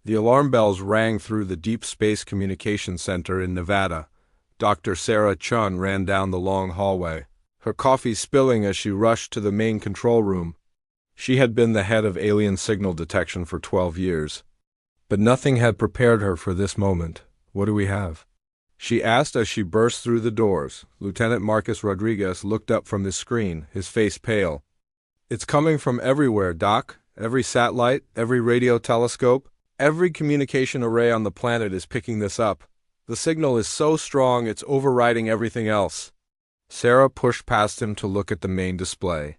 The alarm bells rang through the Deep Space Communications Center in Nevada. Dr. Sarah Chun ran down the long hallway, her coffee spilling as she rushed to the main control room. She had been the head of alien signal detection for 12 years. But nothing had prepared her for this moment. "What do we have?" she asked as she burst through the doors. Lieutenant Marcus Rodriguez looked up from his screen, his face pale. "It's coming from everywhere, Doc. Every satellite, every radio telescope, every communication array on the planet is picking this up. The signal is so strong it's overriding everything else." Sarah pushed past him to look at the main display.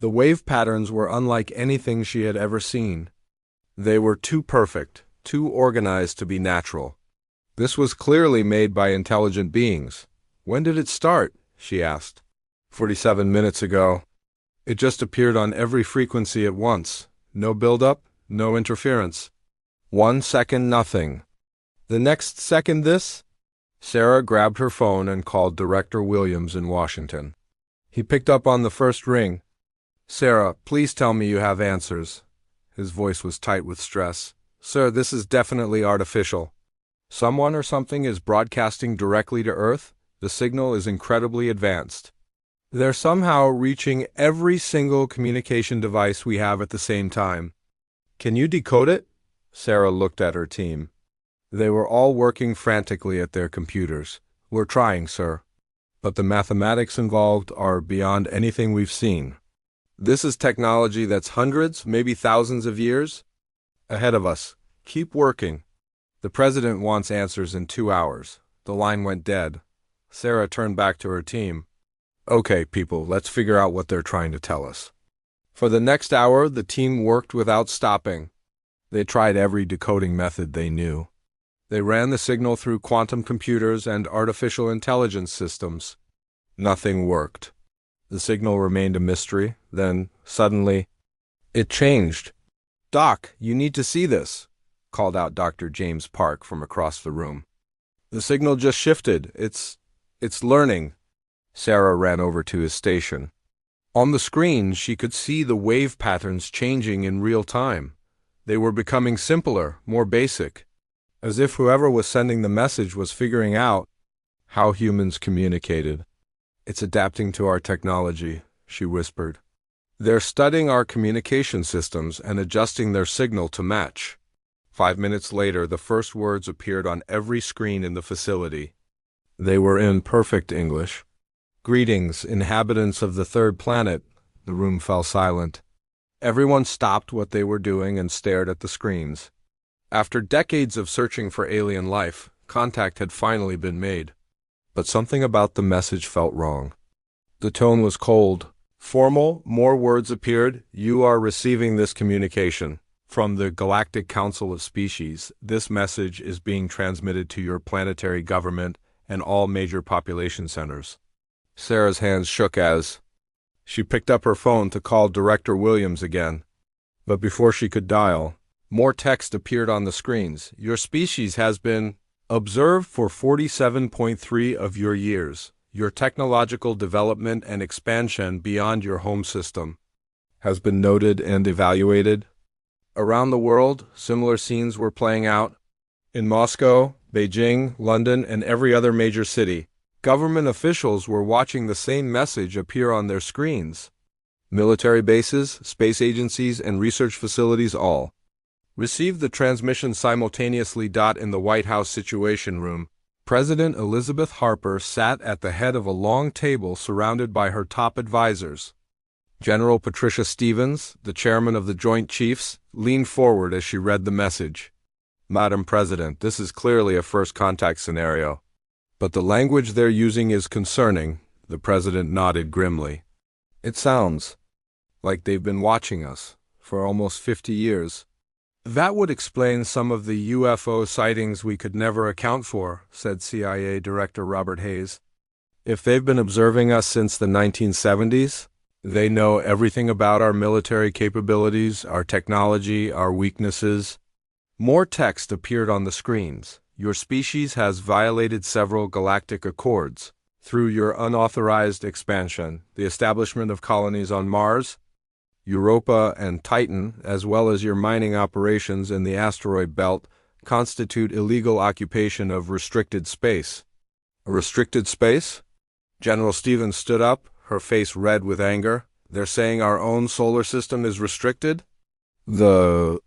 The wave patterns were unlike anything she had ever seen. They were too perfect, too organized to be natural. This was clearly made by intelligent beings. "When did it start?" she asked. 47 minutes ago. It just appeared on every frequency at once. No build-up, no interference. 1 second, nothing. The next second, this? Sarah grabbed her phone and called Director Williams in Washington. He picked up on the first ring. "Sarah, please tell me you have answers." His voice was tight with stress. "Sir, this is definitely artificial. Someone or something is broadcasting directly to Earth. The signal is incredibly advanced. They're somehow reaching every single communication device we have at the same time. Can you decode it?" Sarah looked at her team. They were all working frantically at their computers. "We're trying, sir. But the mathematics involved are beyond anything we've seen. This is technology that's hundreds, maybe thousands of years ahead of us. Keep working. The president wants answers in 2 hours." The line went dead. Sarah turned back to her team. "Okay, people, let's figure out what they're trying to tell us." For the next hour, the team worked without stopping. They tried every decoding method they knew. They ran the signal through quantum computers and artificial intelligence systems. Nothing worked. The signal remained a mystery. Then, suddenly, it changed. "Doc, you need to see this," called out Dr. James Park from across the room. "The signal just shifted. It's learning." Sarah ran over to his station. On the screen, she could see the wave patterns changing in real time. They were becoming simpler, more basic, as if whoever was sending the message was figuring out how humans communicated. "It's adapting to our technology," she whispered. "They're studying our communication systems and adjusting their signal to match." 5 minutes later, the first words appeared on every screen in the facility. They were in perfect English. "Greetings, inhabitants of the third planet." The room fell silent. Everyone stopped what they were doing and stared at the screens. After decades of searching for alien life, contact had finally been made. But something about the message felt wrong. The tone was cold, formal. More words appeared. "You are receiving this communication from the Galactic Council of Species. This message is being transmitted to your planetary government and all major population centers." Sarah's hands shook as she picked up her phone to call Director Williams again. But before she could dial, more text appeared on the screens. "Your species has been observed for 47.3 of your years. Your technological development and expansion beyond your home system has been noted and evaluated." Around the world, similar scenes were playing out. In Moscow, Beijing, London, and every other major city, government officials were watching the same message appear on their screens. Military bases, space agencies, and research facilities all received the transmission simultaneously. In the White House Situation Room, President Elizabeth Harper sat at the head of a long table surrounded by her top advisors. General Patricia Stevens, the chairman of the Joint Chiefs, leaned forward as she read the message. "Madam President, this is clearly a first contact scenario. But the language they're using is concerning." The president nodded grimly. "It sounds like they've been watching us for almost 50 years. "That would explain some of the UFO sightings we could never account for," said CIA Director Robert Hayes. "If they've been observing us since the 1970s, they know everything about our military capabilities, our technology, our weaknesses." More text appeared on the screens. "Your species has violated several galactic accords through your unauthorized expansion, the establishment of colonies on Mars, Europa and Titan, as well as your mining operations in the asteroid belt, constitute illegal occupation of restricted space. A restricted space? General Stevens stood up, her face red with anger. They're saying our own solar system is restricted? The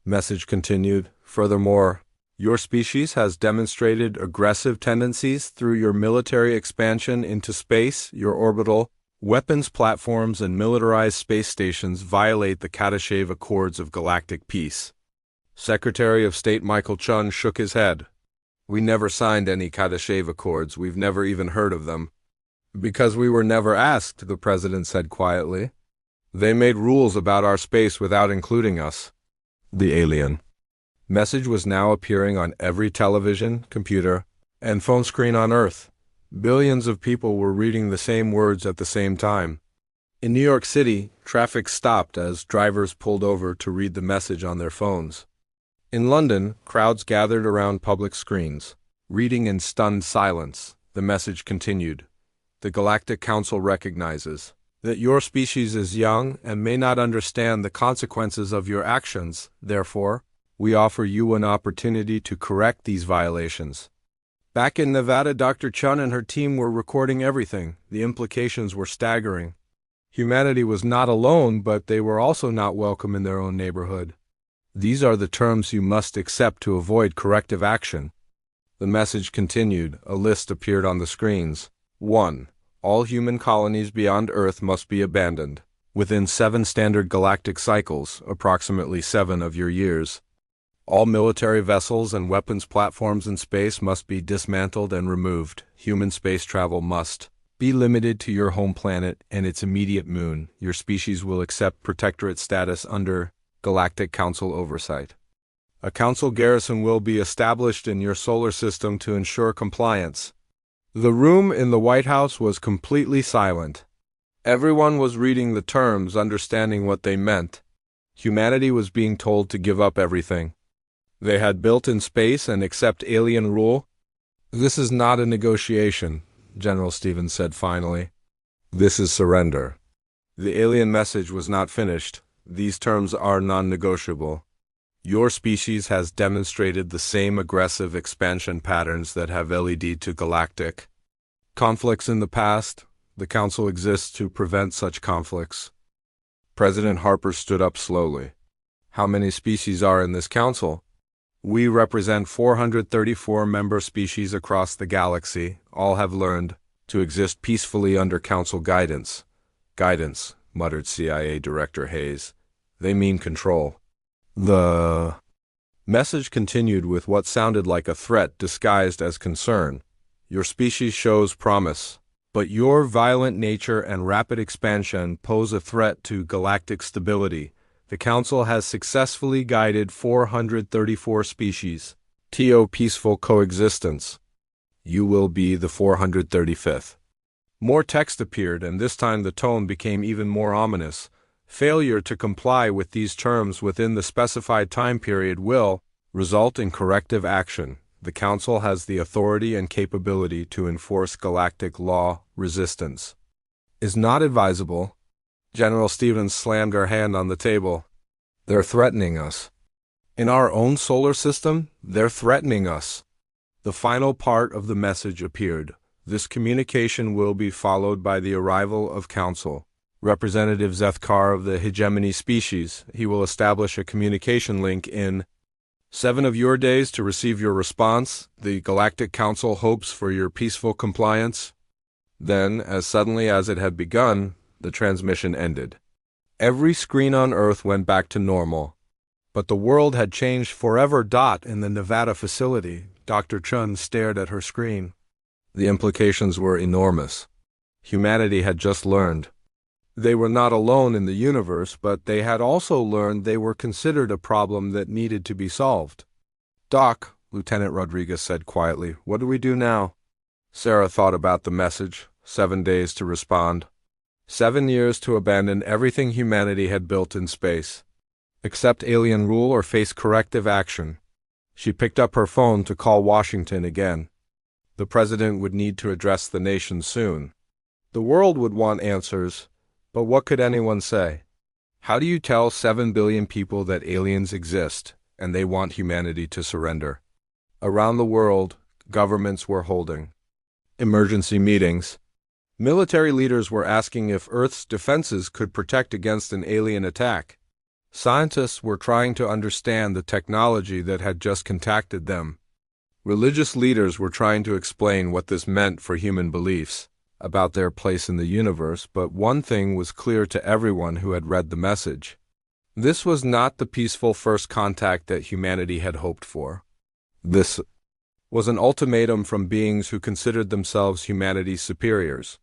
message continued. Furthermore, your species has demonstrated aggressive tendencies through your military expansion into space. Your orbital weapons platforms and militarized space stations violate the Kardashev Accords of Galactic Peace. Secretary of State Michael Chun shook his head. We never signed any Kardashev Accords. We've never even heard of them. Because we were never asked, the president said quietly. They made rules about our space without including us. The alien message was now appearing on every television, computer, and phone screen on Earth. Billions of people were reading the same words at the same time. In New York City, traffic stopped as drivers pulled over to read the message on their phones. In London, crowds gathered around public screens, reading in stunned silence. The message continued. The Galactic Council recognizes that your species is young and may not understand the consequences of your actions. Therefore, we offer you an opportunity to correct these violations. Back in Nevada, Dr. Chun and her team were recording everything. The implications were staggering. Humanity was not alone, but they were also not welcome in their own neighborhood. These are the terms you must accept to avoid corrective action. The message continued. A list appeared on the screens. 1. All human colonies beyond Earth must be abandoned within 7 standard galactic cycles, approximately 7 of your years. All military vessels and weapons platforms in space must be dismantled and removed. Human space travel must be limited to your home planet and its immediate moon. Your species will accept protectorate status under Galactic Council oversight. A council garrison will be established in your solar system to ensure compliance. The room in the White House was completely silent. Everyone was reading the terms, understanding what they meant. Humanity was being told to give up everything they had built in space and accept alien rule. This is not a negotiation, General Stevens said finally. This is surrender. The alien message was not finished. These terms are non-negotiable. Your species has demonstrated the same aggressive expansion patterns that have led to galactic conflicts in the past. The Council exists to prevent such conflicts. President Harper stood up slowly. How many species are in this council? We represent 434 member species across the galaxy. All have learned to exist peacefully under Council guidance. Guidance, muttered CIA Director Hayes. They mean control. The message continued with what sounded like a threat disguised as concern. Your species shows promise, but your violent nature and rapid expansion pose a threat to galactic stability. The Council has successfully guided 434 species to peaceful coexistence. You will be the 435th. More text appeared, and this time the tone became even more ominous. Failure to comply with these terms within the specified time period will result in corrective action. The Council has the authority and capability to enforce galactic law. Resistance is not advisable. General Stevens slammed her hand on the table. They're threatening us. In our own solar system, they're threatening us. The final part of the message appeared. This communication will be followed by the arrival of Council Representative Zethkar of the hegemony species. He will establish a communication link in 7 of your days to receive your response. The Galactic Council hopes for your peaceful compliance. Then, as suddenly as it had begun, the transmission ended. Every screen on Earth went back to normal. But the world had changed forever. In the Nevada facility, Dr. Chun stared at her screen. The implications were enormous. Humanity had just learned. They were not alone in the universe, but they had also learned they were considered a problem that needed to be solved. Doc, Lieutenant Rodriguez said quietly, what do we do now? Sarah thought about the message. 7 days to respond. 7 years to abandon everything humanity had built in space. Accept alien rule or face corrective action. She picked up her phone to call Washington again. The president would need to address the nation soon. The world would want answers, but what could anyone say? How do you tell 7 billion people that aliens exist and they want humanity to surrender? Around the world, governments were holding emergency meetings. Military leaders were asking if Earth's defenses could protect against an alien attack. Scientists were trying to understand the technology that had just contacted them. Religious leaders were trying to explain what this meant for human beliefs about their place in the universe, but one thing was clear to everyone who had read the message. This was not the peaceful first contact that humanity had hoped for. This was an ultimatum from beings who considered themselves humanity's superiors.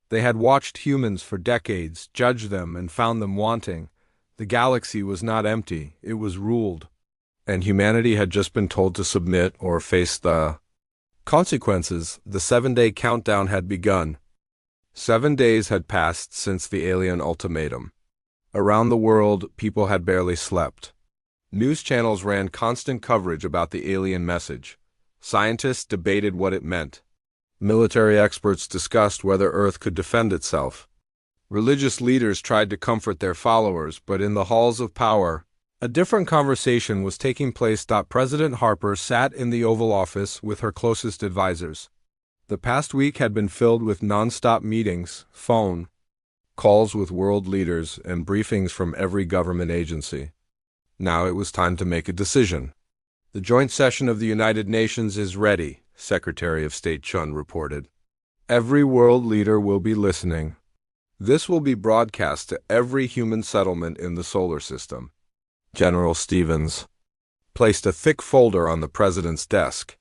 They had watched humans for decades, judged them, and found them wanting. The galaxy was not empty, it was ruled. And humanity had just been told to submit or face the consequences. The 7-day countdown had begun. 7 days had passed since the alien ultimatum. Around the world, people had barely slept. News channels ran constant coverage about the alien message. Scientists debated what it meant. Military experts discussed whether Earth could defend itself. Religious leaders tried to comfort their followers, but in the halls of power, a different conversation was taking place. President Harper sat in the Oval Office with her closest advisors. The past week had been filled with non-stop meetings, phone calls with world leaders, and briefings from every government agency. Now it was time to make a decision. The joint session of the United Nations is ready, Secretary of State Chun reported. Every world leader will be listening. This will be broadcast to every human settlement in the solar system. General Stevens placed a thick folder on the president's desk.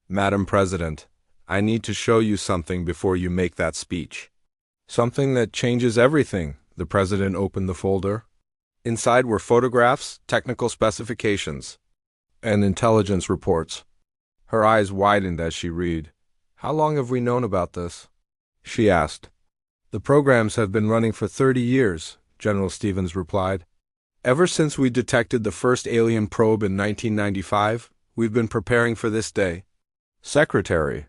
Madam President, I need to show you something before you make that speech. Something that changes everything. The president opened the folder. Inside were photographs, technical specifications, and intelligence reports. Her eyes widened as she read. How long have we known about this? She asked. The programs have been running for 30 years, General Stevens replied. Ever since we detected the first alien probe in 1995, we've been preparing for this day. Secretary.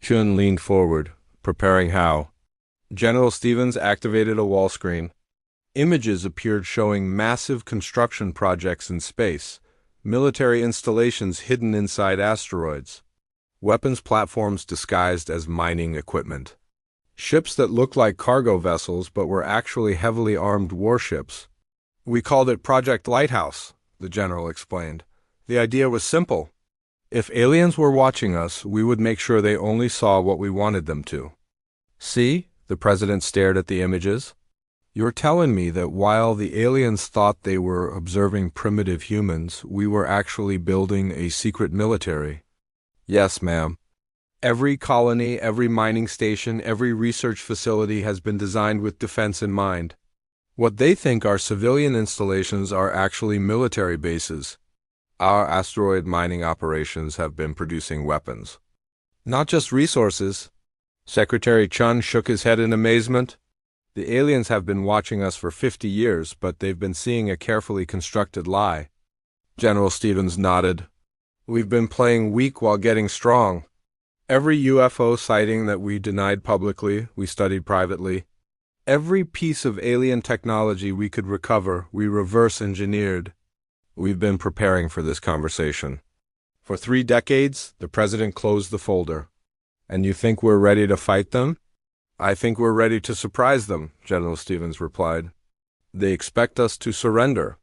Chun leaned forward. Preparing how? General Stevens activated a wall screen. Images appeared showing massive construction projects in space, military installations hidden inside asteroids, weapons platforms disguised as mining equipment, ships that looked like cargo vessels but were actually heavily armed warships. We called it Project Lighthouse, the general explained. The idea was simple. If aliens were watching us, we would make sure they only saw what we wanted them to. See? The president stared at the images. You're telling me that while the aliens thought they were observing primitive humans, we were actually building a secret military? Yes, ma'am. Every colony, every mining station, every research facility has been designed with defense in mind. What they think are civilian installations are actually military bases. Our asteroid mining operations have been producing weapons. Not just resources. Secretary Chun shook his head in amazement. The aliens have been watching us for 50 years, but they've been seeing a carefully constructed lie. General Stevens nodded. We've been playing weak while getting strong. Every UFO sighting that we denied publicly, we studied privately. Every piece of alien technology we could recover, we reverse-engineered. We've been preparing for this conversation. For 3 decades, the president closed the folder. And you think we're ready to fight them? I think we're ready to surprise them, General Stevens replied. They expect us to surrender.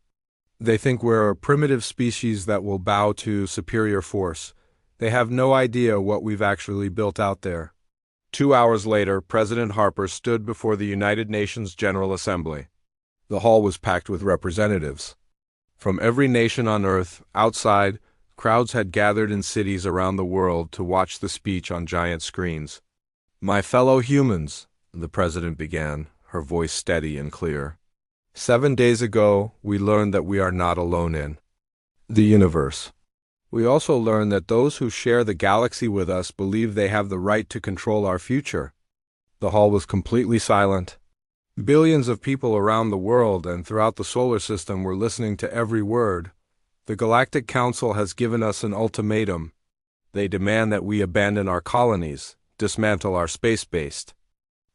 They think we're a primitive species that will bow to superior force. They have no idea what we've actually built out there. 2 hours later, President Harper stood before the United Nations General Assembly. The hall was packed with representatives. From every nation on Earth, outside, crowds had gathered in cities around the world to watch the speech on giant screens. My fellow humans, the president began, her voice steady and clear. 7 days ago, we learned that we are not alone in the universe. We also learned that those who share the galaxy with us believe they have the right to control our future. The hall was completely silent. Billions of people around the world and throughout the solar system were listening to every word. The Galactic Council has given us an ultimatum. They demand that we abandon our colonies, dismantle our space-based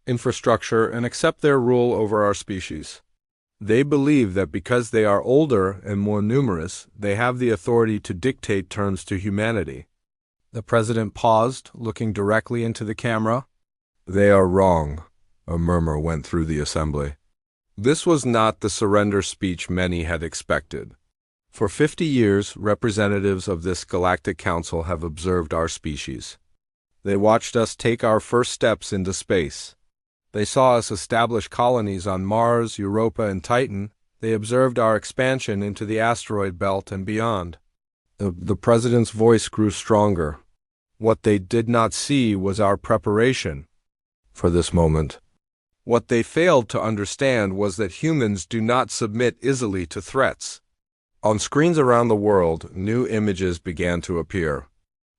infrastructure, and accept their rule over our species. They believe that because they are older and more numerous, they have the authority to dictate terms to humanity. The president paused, looking directly into the camera. They are wrong, a murmur went through the assembly. This was not the surrender speech many had expected. For 50 years, representatives of this galactic council have observed our species. They watched us take our first steps into space. They saw us establish colonies on Mars, Europa, and Titan. They observed our expansion into the asteroid belt and beyond. The president's voice grew stronger. What they did not see was our preparation for this moment. What they failed to understand was that humans do not submit easily to threats. On screens around the world, new images began to appear.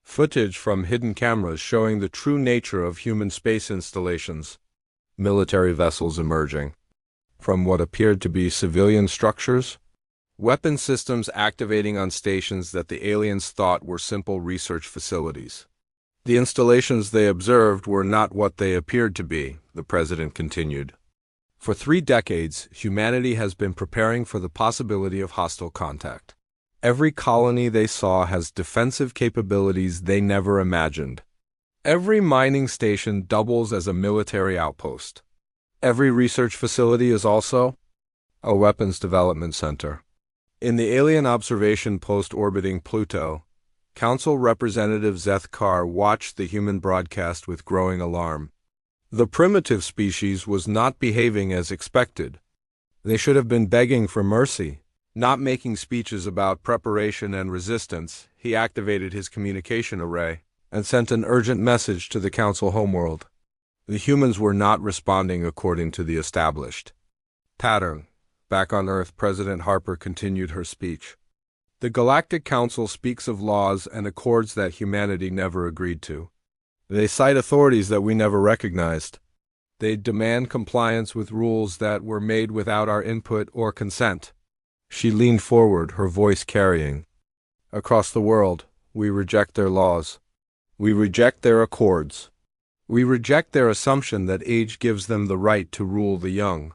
Footage from hidden cameras showing the true nature of human space installations. Military vessels emerging from what appeared to be civilian structures. Weapon systems activating on stations that the aliens thought were simple research facilities. The installations they observed were not what they appeared to be, the president continued. For 3 decades, humanity has been preparing for the possibility of hostile contact. Every colony they saw has defensive capabilities they never imagined. Every mining station doubles as a military outpost. Every research facility is also a weapons development center. In the alien observation post orbiting Pluto, Council Representative Zeth Carr watched the human broadcast with growing alarm. The primitive species was not behaving as expected. They should have been begging for mercy, not making speeches about preparation and resistance. He activated his communication array and sent an urgent message to the Council homeworld. The humans were not responding according to the established pattern. Back on Earth, President Harper continued her speech. The Galactic Council speaks of laws and accords that humanity never agreed to. They cite authorities that we never recognized. They demand compliance with rules that were made without our input or consent. She leaned forward, her voice carrying. Across the world, we reject their laws. We reject their accords. We reject their assumption that age gives them the right to rule the young.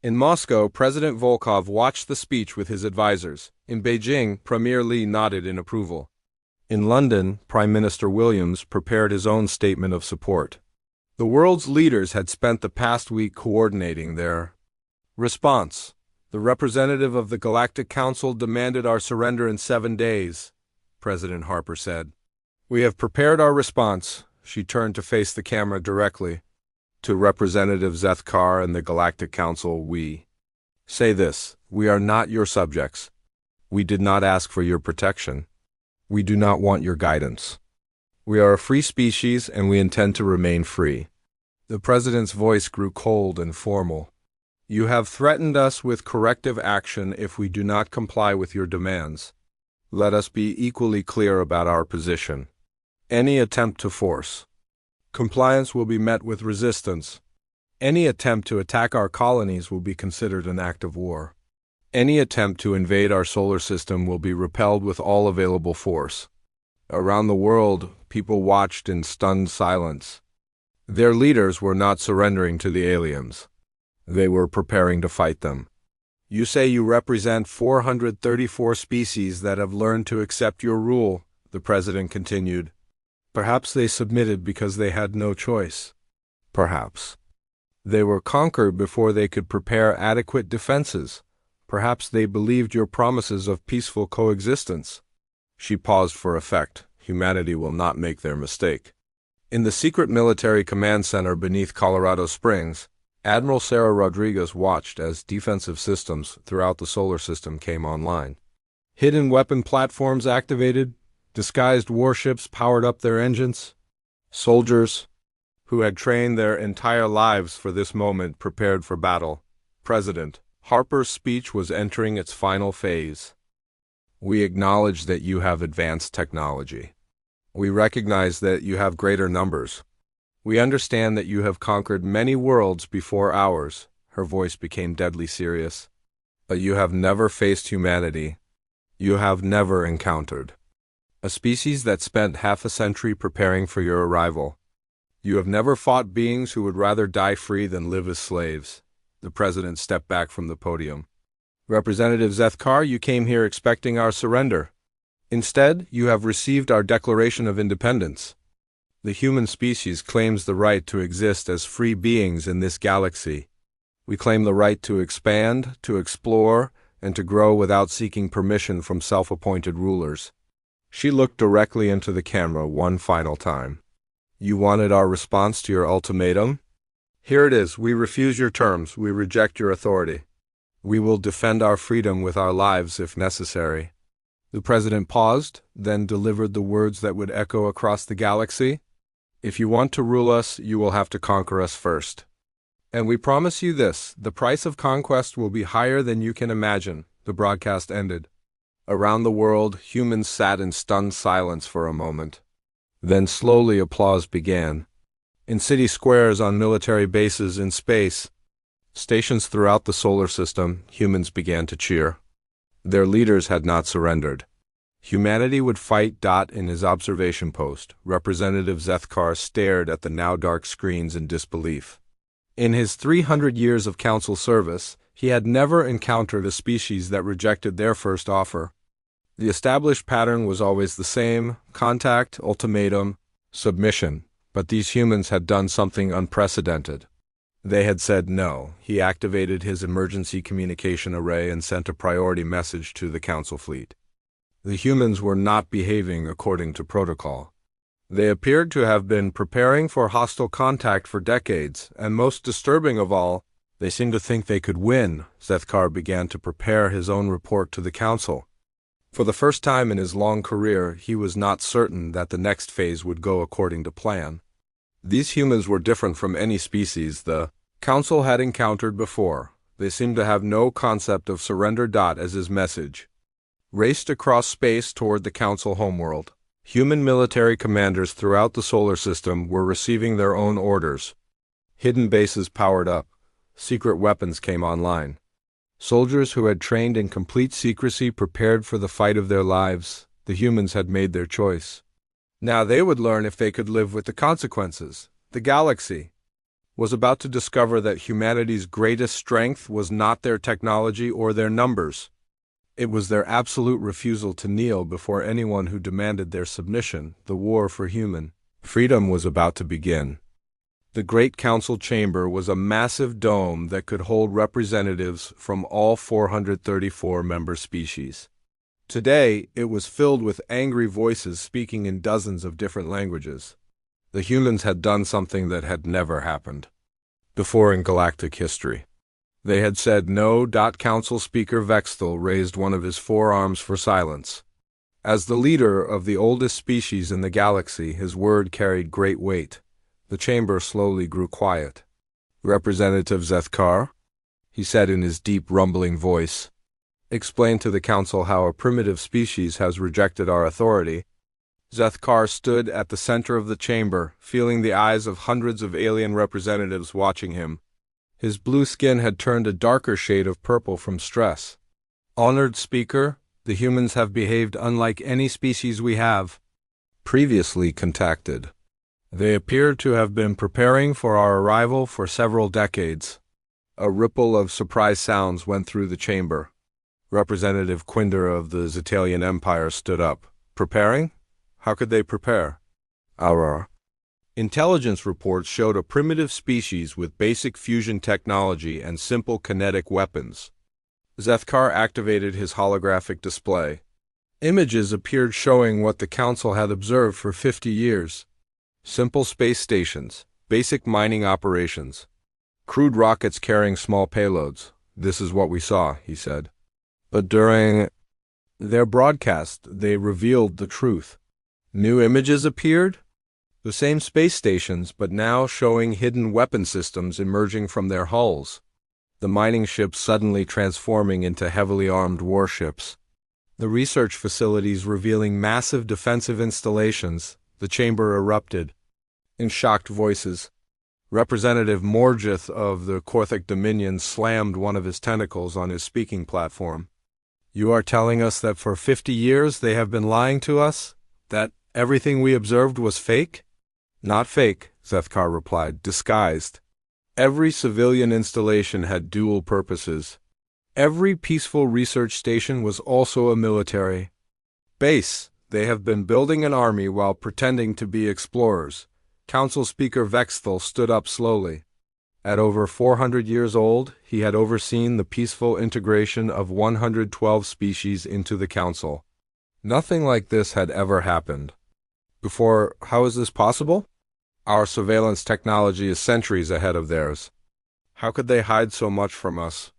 In Moscow, President Volkov watched the speech with his advisors. In Beijing, Premier Li nodded in approval. In London, Prime Minister Williams prepared his own statement of support. The world's leaders had spent the past week coordinating their response. The representative of the Galactic Council demanded our surrender in 7 days, President Harper said. We have prepared our response. She turned to face the camera directly. To Representative Zeth Carr and the Galactic Council, we say this: we are not your subjects. We did not ask for your protection. We do not want your guidance. We are a free species and we intend to remain free. The president's voice grew cold and formal. You have threatened us with corrective action if we do not comply with your demands. Let us be equally clear about our position. Any attempt to force compliance will be met with resistance. Any attempt to attack our colonies will be considered an act of war. Any attempt to invade our solar system will be repelled with all available force. Around the world, people watched in stunned silence. Their leaders were not surrendering to the aliens. They were preparing to fight them. You say you represent 434 species that have learned to accept your rule, the president continued. Perhaps they submitted because they had no choice. Perhaps they were conquered before they could prepare adequate defenses. Perhaps they believed your promises of peaceful coexistence. She paused for effect. Humanity will not make their mistake. In the secret military command center beneath Colorado Springs, Admiral Sarah Rodriguez watched as defensive systems throughout the solar system came online. Hidden weapon platforms activated. Disguised warships powered up their engines. Soldiers, who had trained their entire lives for this moment, prepared for battle. President Harper's speech was entering its final phase. We acknowledge that you have advanced technology. We recognize that you have greater numbers. We understand that you have conquered many worlds before ours. Her voice became deadly serious. But you have never faced humanity. You have never encountered a species that spent half a century preparing for your arrival. You have never fought beings who would rather die free than live as slaves. The president stepped back from the podium. Representative Zethkar, you came here expecting our surrender. Instead, you have received our Declaration of Independence. The human species claims the right to exist as free beings in this galaxy. We claim the right to expand, to explore, and to grow without seeking permission from self-appointed rulers. She looked directly into the camera one final time. You wanted our response to your ultimatum? Here it is. We refuse your terms. We reject your authority. We will defend our freedom with our lives if necessary. The president paused, then delivered the words that would echo across the galaxy. If you want to rule us, you will have to conquer us first. And we promise you this, the price of conquest will be higher than you can imagine. The broadcast ended. Around the world, humans sat in stunned silence for a moment. Then slowly applause began. In city squares, on military bases, in space, stations throughout the solar system, humans began to cheer. Their leaders had not surrendered. Humanity would fight. In his observation post, Representative Zethkar stared at the now dark screens in disbelief. In his 300 years of council service, he had never encountered a species that rejected their first offer. The established pattern was always the same: contact, ultimatum, submission. But these humans had done something unprecedented. They had said no. He activated his emergency communication array and sent a priority message to the council fleet. The humans were not behaving according to protocol. They appeared to have been preparing for hostile contact for decades, and most disturbing of all, they seemed to think they could win. Zethkar began to prepare his own report to the council. For the first time in his long career, he was not certain that the next phase would go according to plan. These humans were different from any species the council had encountered before. They seemed to have no concept of surrender. As his message raced across space toward the council homeworld, human military commanders throughout the solar system were receiving their own orders. Hidden bases powered up. Secret weapons came online. Soldiers who had trained in complete secrecy prepared for the fight of their lives. The humans had made their choice. Now they would learn if they could live with the consequences. The galaxy was about to discover that humanity's greatest strength was not their technology or their numbers. It was their absolute refusal to kneel before anyone who demanded their submission. The war for human freedom was about to begin. The Great Council Chamber was a massive dome that could hold representatives from all 434 member species. Today, it was filled with angry voices speaking in dozens of different languages. The humans had done something that had never happened before in galactic history. They had said no. Council Speaker Vexthal raised one of his forearms for silence. As the leader of the oldest species in the galaxy, his word carried great weight. The chamber slowly grew quiet. Representative Zethkar, he said in his deep, rumbling voice, explain to the council how a primitive species has rejected our authority. Zethkar stood at the center of the chamber, feeling the eyes of hundreds of alien representatives watching him. His blue skin had turned a darker shade of purple from stress. Honored Speaker, the humans have behaved unlike any species we have previously contacted. They appear to have been preparing for our arrival for several decades. A ripple of surprise sounds went through the chamber. Representative Quinder of the Zetalian Empire stood up. Preparing? How could they prepare? Our intelligence reports showed a primitive species with basic fusion technology and simple kinetic weapons. Zethkar activated his holographic display. Images appeared showing what the council had observed for 50 years. Simple space stations, basic mining operations, crude rockets carrying small payloads. This is what we saw, he said. But during their broadcast, they revealed the truth. New images appeared? The same space stations, but now showing hidden weapon systems emerging from their hulls. The mining ships suddenly transforming into heavily armed warships. The research facilities revealing massive defensive installations. The chamber erupted. In shocked voices, Representative Morgith of the Korthic Dominion slammed one of his tentacles on his speaking platform. You are telling us that for 50 years they have been lying to us? That everything we observed was fake? Not fake, Zethkar replied, disguised. Every civilian installation had dual purposes. Every peaceful research station was also a military base. They have been building an army while pretending to be explorers. Council Speaker Vexthal stood up slowly. At over 400 years old, he had overseen the peaceful integration of 112 species into the council. Nothing like this had ever happened before. How is this possible? Our surveillance technology is centuries ahead of theirs. How could they hide so much from us?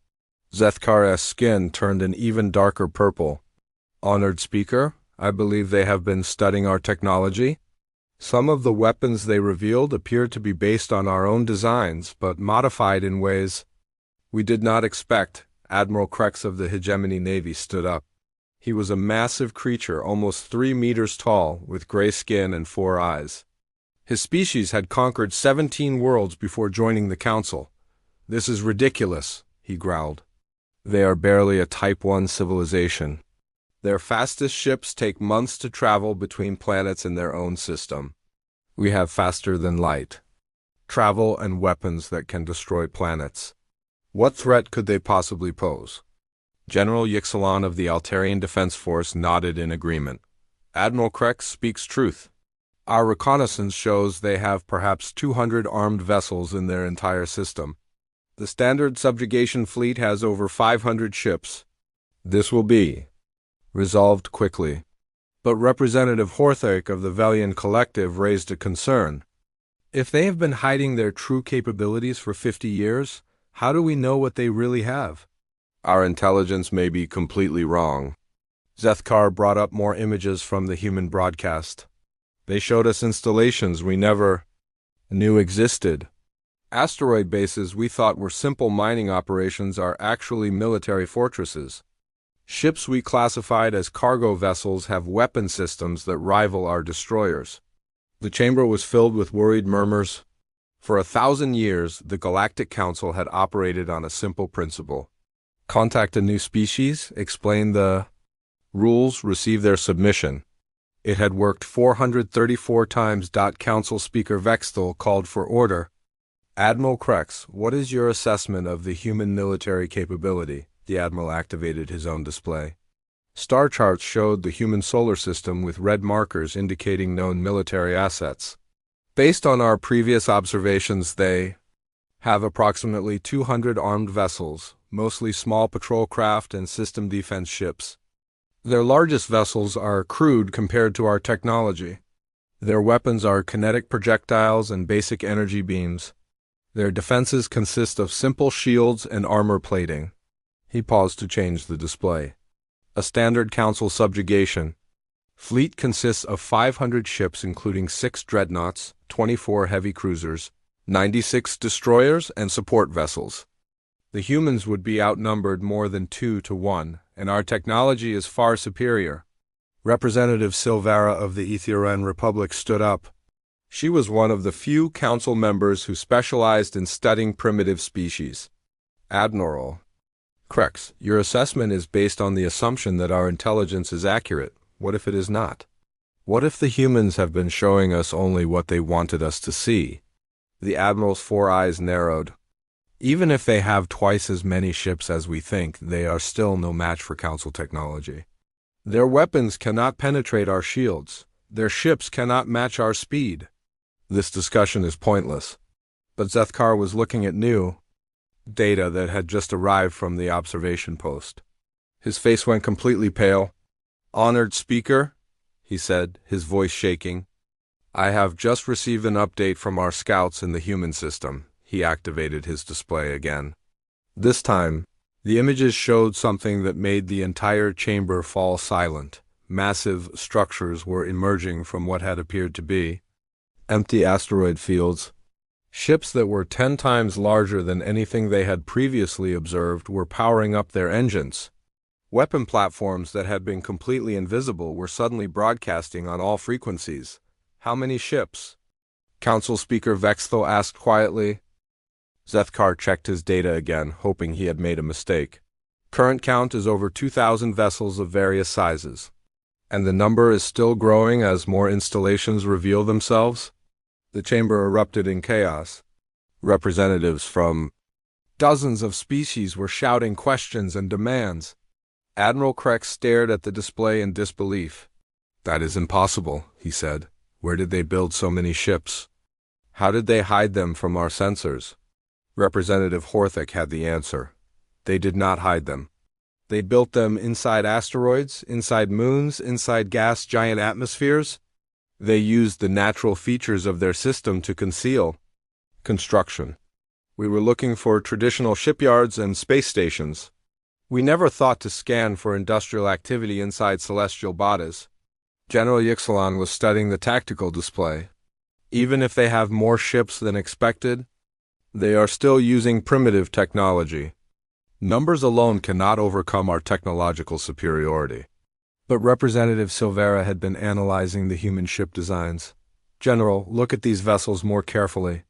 Zethkar's skin turned an even darker purple. Honored Speaker, I believe they have been studying our technology. Some of the weapons they revealed appeared to be based on our own designs, but modified in ways we did not expect. Admiral Krex of the Hegemony Navy stood up. He was a massive creature, almost 3 meters tall, with gray skin and 4 eyes. His species had conquered 17 worlds before joining the council. This is ridiculous, he growled. They are barely a Type 1 civilization. Their fastest ships take months to travel between planets in their own system. We have faster than light travel and weapons that can destroy planets. What threat could they possibly pose? General Yixalan of the Altarian Defense Force nodded in agreement. Admiral Krex speaks truth. Our reconnaissance shows they have perhaps 200 armed vessels in their entire system. The standard subjugation fleet has over 500 ships. This will be resolved quickly. But Representative Horthak of the Velian Collective raised a concern. If they have been hiding their true capabilities for 50 years, how do we know what they really have? Our intelligence may be completely wrong. Zethkar brought up more images from the human broadcast. They showed us installations we never knew existed. Asteroid bases we thought were simple mining operations are actually military fortresses. Ships we classified as cargo vessels have weapon systems that rival our destroyers. The chamber was filled with worried murmurs. For 1,000 years, the Galactic Council had operated on a simple principle. Contact a new species, explain the rules, receive their submission. It had worked 434 times. Council Speaker Vexthal called for order. Admiral Krex, what is your assessment of the human military capability? The Admiral activated his own display. Star charts showed the human solar system with red markers indicating known military assets. Based on our previous observations, they have approximately 200 armed vessels, mostly small patrol craft and system defense ships. Their largest vessels are crude compared to our technology. Their weapons are kinetic projectiles and basic energy beams. Their defenses consist of simple shields and armor plating. He paused to change the display. A standard council subjugation fleet consists of 500 ships including 6 dreadnoughts, 24 heavy cruisers, 96 destroyers, and support vessels. The humans would be outnumbered more than 2 to 1, and our technology is far superior. Representative Silvara of the Ethiopian Republic stood up. She was one of the few council members who specialized in studying primitive species. Admiral Krex, your assessment is based on the assumption that our intelligence is accurate. What if it is not? What if the humans have been showing us only what they wanted us to see? The Admiral's 4 eyes narrowed. Even if they have twice as many ships as we think, they are still no match for Council technology. Their weapons cannot penetrate our shields. Their ships cannot match our speed. This discussion is pointless. But Zethkar was looking at new data that had just arrived from the observation post. His face went completely pale. Honored Speaker, he said, his voice shaking, I have just received an update from our scouts in the human system. He activated his display again. This time, the images showed something that made the entire chamber fall silent. Massive structures were emerging from what had appeared to be empty asteroid fields. Ships that were 10 times larger than anything they had previously observed were powering up their engines. Weapon platforms that had been completely invisible were suddenly broadcasting on all frequencies. How many ships? Council Speaker Vexthal asked quietly. Zethkar checked his data again, hoping he had made a mistake. Current count is over 2,000 vessels of various sizes. And the number is still growing as more installations reveal themselves? The chamber erupted in chaos. Representatives from dozens of species were shouting questions and demands. Admiral Krex stared at the display in disbelief. "That is impossible," he said. "Where did they build so many ships? How did they hide them from our sensors?" Representative Horthick had the answer. They did not hide them. They built them inside asteroids, inside moons, inside gas giant atmospheres. They used the natural features of their system to conceal construction. We were looking for traditional shipyards and space stations. We never thought to scan for industrial activity inside celestial bodies. General Yixalan was studying the tactical display. Even if they have more ships than expected, they are still using primitive technology. Numbers alone cannot overcome our technological superiority. But Representative Silvera had been analyzing the human ship designs. "General, look at these vessels more carefully.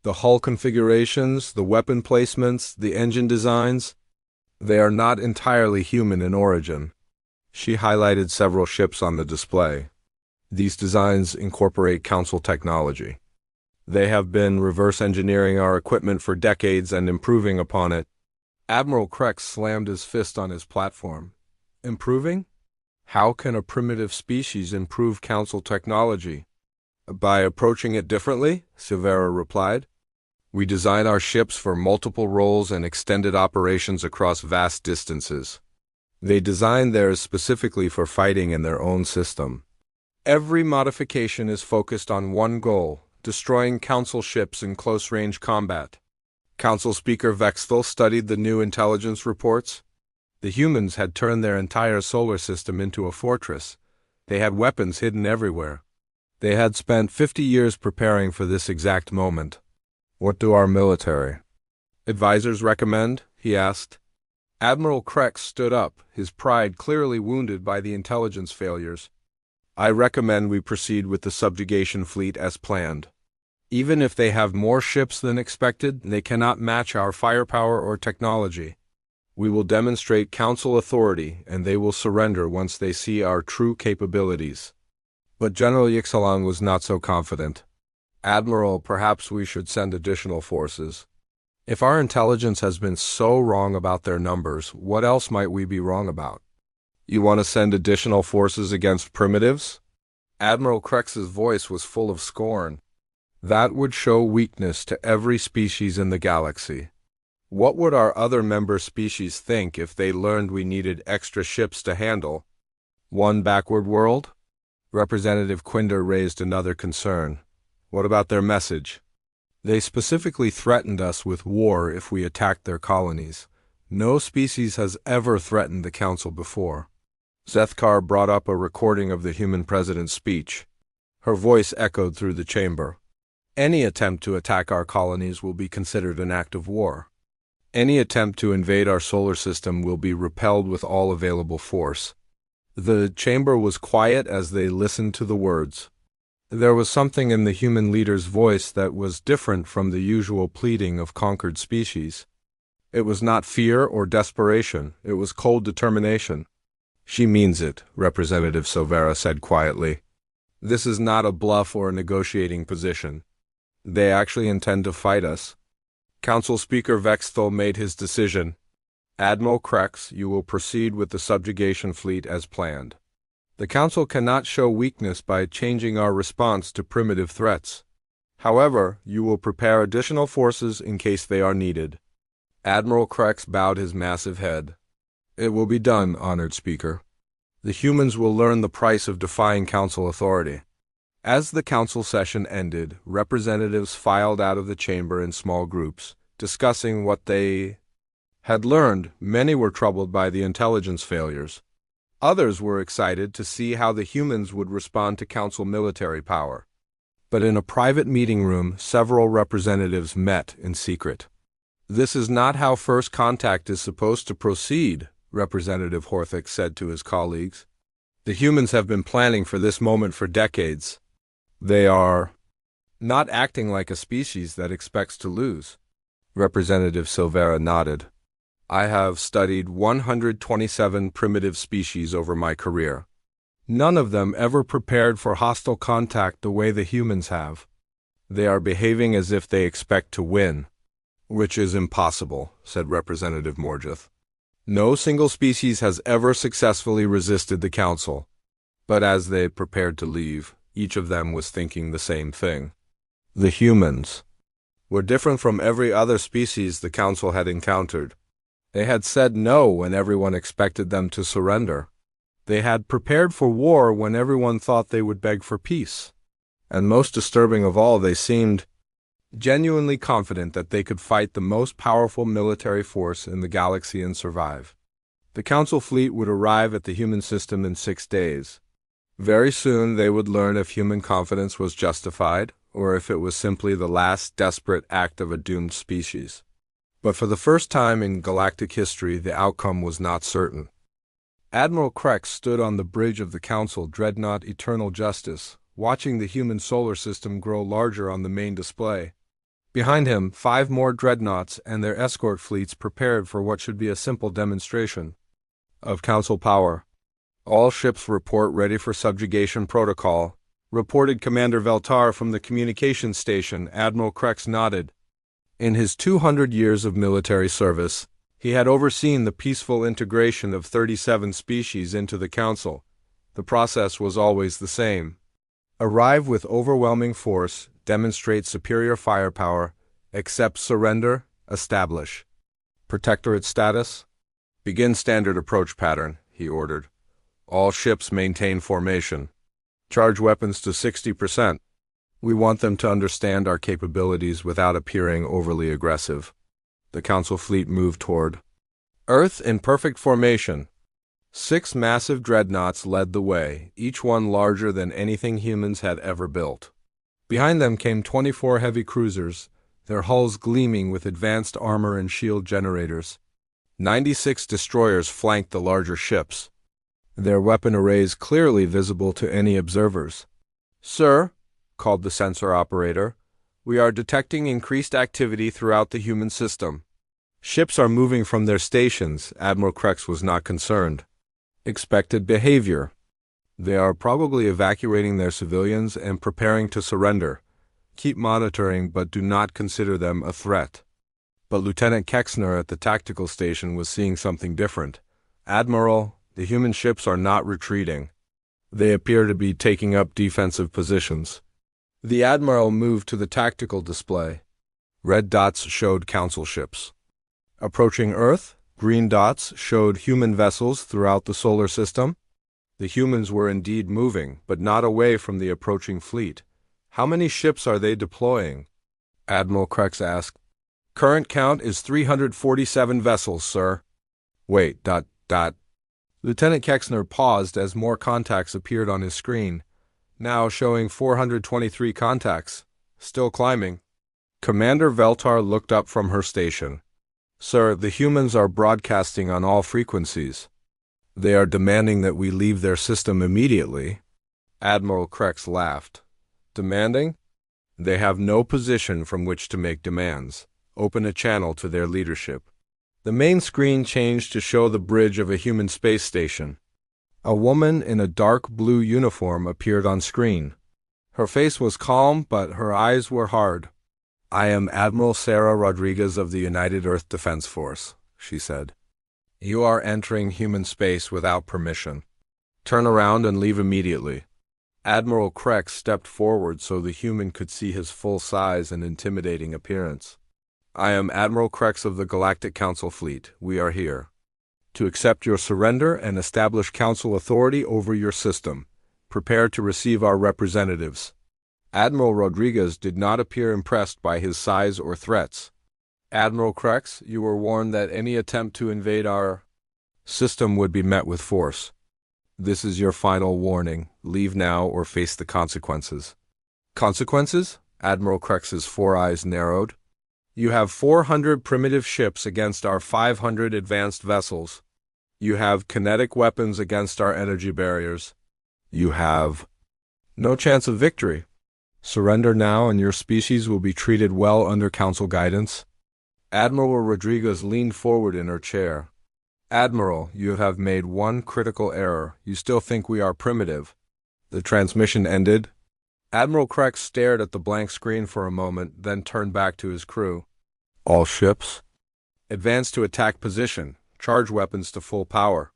The hull configurations, the weapon placements, the engine designs, they are not entirely human in origin." She highlighted several ships on the display. These designs incorporate Council technology. They have been reverse engineering our equipment for decades and improving upon it. Admiral Krex slammed his fist on his platform. "Improving? How can a primitive species improve Council technology?" "By approaching it differently," Silvera replied. "We design our ships for multiple roles and extended operations across vast distances. They design theirs specifically for fighting in their own system. Every modification is focused on one goal: destroying Council ships in close-range combat." Council Speaker Vexthal studied the new intelligence reports. The humans had turned their entire solar system into a fortress. They had weapons hidden everywhere. They had spent 50 years preparing for this exact moment. "What do our military advisors recommend?" he asked. Admiral Krex stood up, his pride clearly wounded by the intelligence failures. "I recommend we proceed with the subjugation fleet as planned. Even if they have more ships than expected, they cannot match our firepower or technology. We will demonstrate Council authority, and they will surrender once they see our true capabilities." But General Yixalan was not so confident. "Admiral, perhaps we should send additional forces. If our intelligence has been so wrong about their numbers, what else might we be wrong about?" "You want to send additional forces against primitives?" Admiral Krex's voice was full of scorn. "That would show weakness to every species in the galaxy. What would our other member species think if they learned we needed extra ships to handle one backward world?" Representative Quinder raised another concern. "What about their message? They specifically threatened us with war if we attacked their colonies. No species has ever threatened the Council before." Zethkar brought up a recording of the human president's speech. Her voice echoed through the chamber. "Any attempt to attack our colonies will be considered an act of war. Any attempt to invade our solar system will be repelled with all available force." The chamber was quiet as they listened to the words. There was something in the human leader's voice that was different from the usual pleading of conquered species. It was not fear or desperation, it was cold determination. "She means it," Representative Silvera said quietly. "This is not a bluff or a negotiating position. They actually intend to fight us." Council Speaker Vexthal made his decision. "Admiral Krex, you will proceed with the subjugation fleet as planned. The Council cannot show weakness by changing our response to primitive threats. However, you will prepare additional forces in case they are needed." Admiral Krex bowed his massive head. "It will be done, honored Speaker. The humans will learn the price of defying Council authority." As the Council session ended, representatives filed out of the chamber in small groups, discussing what they had learned. Many were troubled by the intelligence failures. Others were excited to see how the humans would respond to Council military power. But in a private meeting room, several representatives met in secret. "This is not how first contact is supposed to proceed," Representative Horthick said to his colleagues. "The humans have been planning for this moment for decades. They are not acting like a species that expects to lose." Representative Silvera nodded. "I have studied 127 primitive species over my career. None of them ever prepared for hostile contact the way the humans have. They are behaving as if they expect to win. Which is impossible, said Representative Morgeth. No single species has ever successfully resisted the Council. But as they prepared to leave, each of them was thinking the same thing. The humans were different from every other species the Council had encountered. They had said no when everyone expected them to surrender. They had prepared for war when everyone thought they would beg for peace. And most disturbing of all, they seemed genuinely confident that they could fight the most powerful military force in the galaxy and survive. The Council fleet would arrive at the human system in 6 days. Very soon they would learn if human confidence was justified, or if it was simply the last desperate act of a doomed species. But for the first time in galactic history, the outcome was not certain. Admiral Krex stood on the bridge of the Council dreadnought Eternal Justice, watching the human solar system grow larger on the main display. Behind him, 5 more dreadnoughts and their escort fleets prepared for what should be a simple demonstration of Council power. All ships report ready for subjugation protocol, reported Commander Veltar from the communications station. Admiral Krex nodded. In his 200 years of military service, he had overseen the peaceful integration of 37 species into the Council. The process was always the same. Arrive with overwhelming force, demonstrate superior firepower, accept surrender, establish protectorate status. Begin standard approach pattern, he ordered. All ships maintain formation. Charge weapons to 60%. We want them to understand our capabilities without appearing overly aggressive. The Council fleet moved toward Earth in perfect formation. 6 massive dreadnoughts led the way, each one larger than anything humans had ever built. Behind them came 24 heavy cruisers, their hulls gleaming with advanced armor and shield generators. 96 destroyers flanked the larger ships, their weapon arrays clearly visible to any observers. "Sir," called the sensor operator, "we are detecting increased activity throughout the human system." Ships are moving from their stations. Admiral Krex was not concerned. Expected behavior. They are probably evacuating their civilians and preparing to surrender. Keep monitoring, but do not consider them a threat. But Lieutenant Kexner at the tactical station was seeing something different. "Admiral, the human ships are not retreating. They appear to be taking up defensive positions." The Admiral moved to the tactical display. Red dots showed Council ships approaching Earth. Green dots showed human vessels throughout the solar system. The humans were indeed moving, but not away from the approaching fleet. "How many ships are they deploying?" Admiral Krex asked. "Current count is 347 vessels, sir." Wait, ... Lieutenant Kexner paused as more contacts appeared on his screen, now showing 423 contacts, still climbing. Commander Veltar looked up from her station. "Sir, the humans are broadcasting on all frequencies. They are demanding that we leave their system immediately." Admiral Krex laughed. "Demanding? They have no position from which to make demands. Open a channel to their leadership." The main screen changed to show the bridge of a human space station. A woman in a dark blue uniform appeared on screen. Her face was calm, but her eyes were hard. "I am Admiral Sarah Rodriguez of the United Earth Defense Force," she said. "You are entering human space without permission. Turn around and leave immediately." Admiral Krex stepped forward so the human could see his full size and intimidating appearance. "I am Admiral Krex of the Galactic Council Fleet. We are here to accept your surrender and establish Council authority over your system. Prepare to receive our representatives." Admiral Rodriguez did not appear impressed by his size or threats. "Admiral Krex, you were warned that any attempt to invade our system would be met with force. This is your final warning. Leave now or face the consequences." "Consequences?" Admiral Krex's 4 eyes narrowed. "You have 400 primitive ships against our 500 advanced vessels. You have kinetic weapons against our energy barriers. You have no chance of victory. Surrender now and your species will be treated well under Council guidance." Admiral Rodriguez leaned forward in her chair. "Admiral, you have made one critical error. You still think we are primitive." The transmission ended. Admiral Krex stared at the blank screen for a moment, then turned back to his crew. All ships? Advance to attack position. Charge weapons to full power.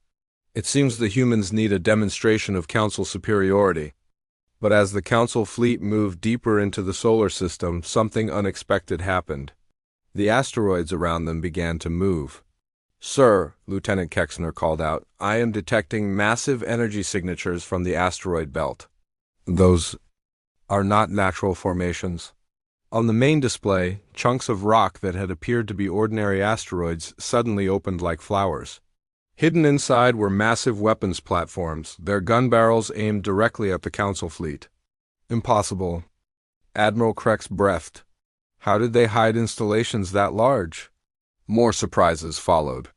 It seems the humans need a demonstration of Council superiority. But as the Council fleet moved deeper into the solar system, something unexpected happened. The asteroids around them began to move. Sir, Lieutenant Kexner called out, I am detecting massive energy signatures from the asteroid belt. Those are not natural formations. On the main display, chunks of rock that had appeared to be ordinary asteroids suddenly opened like flowers. Hidden inside were massive weapons platforms, their gun barrels aimed directly at the Council fleet. Impossible. Admiral Krex breathed. How did they hide installations that large? More surprises followed.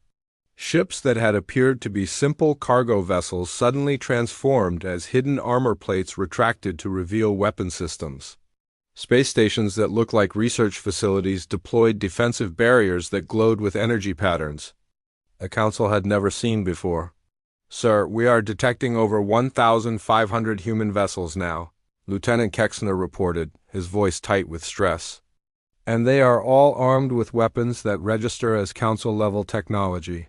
Ships that had appeared to be simple cargo vessels suddenly transformed as hidden armor plates retracted to reveal weapon systems. Space stations that looked like research facilities deployed defensive barriers that glowed with energy patterns. A Council had never seen before. Sir, we are detecting over 1,500 human vessels now, Lieutenant Kexner reported, his voice tight with stress. And they are all armed with weapons that register as Council-level technology.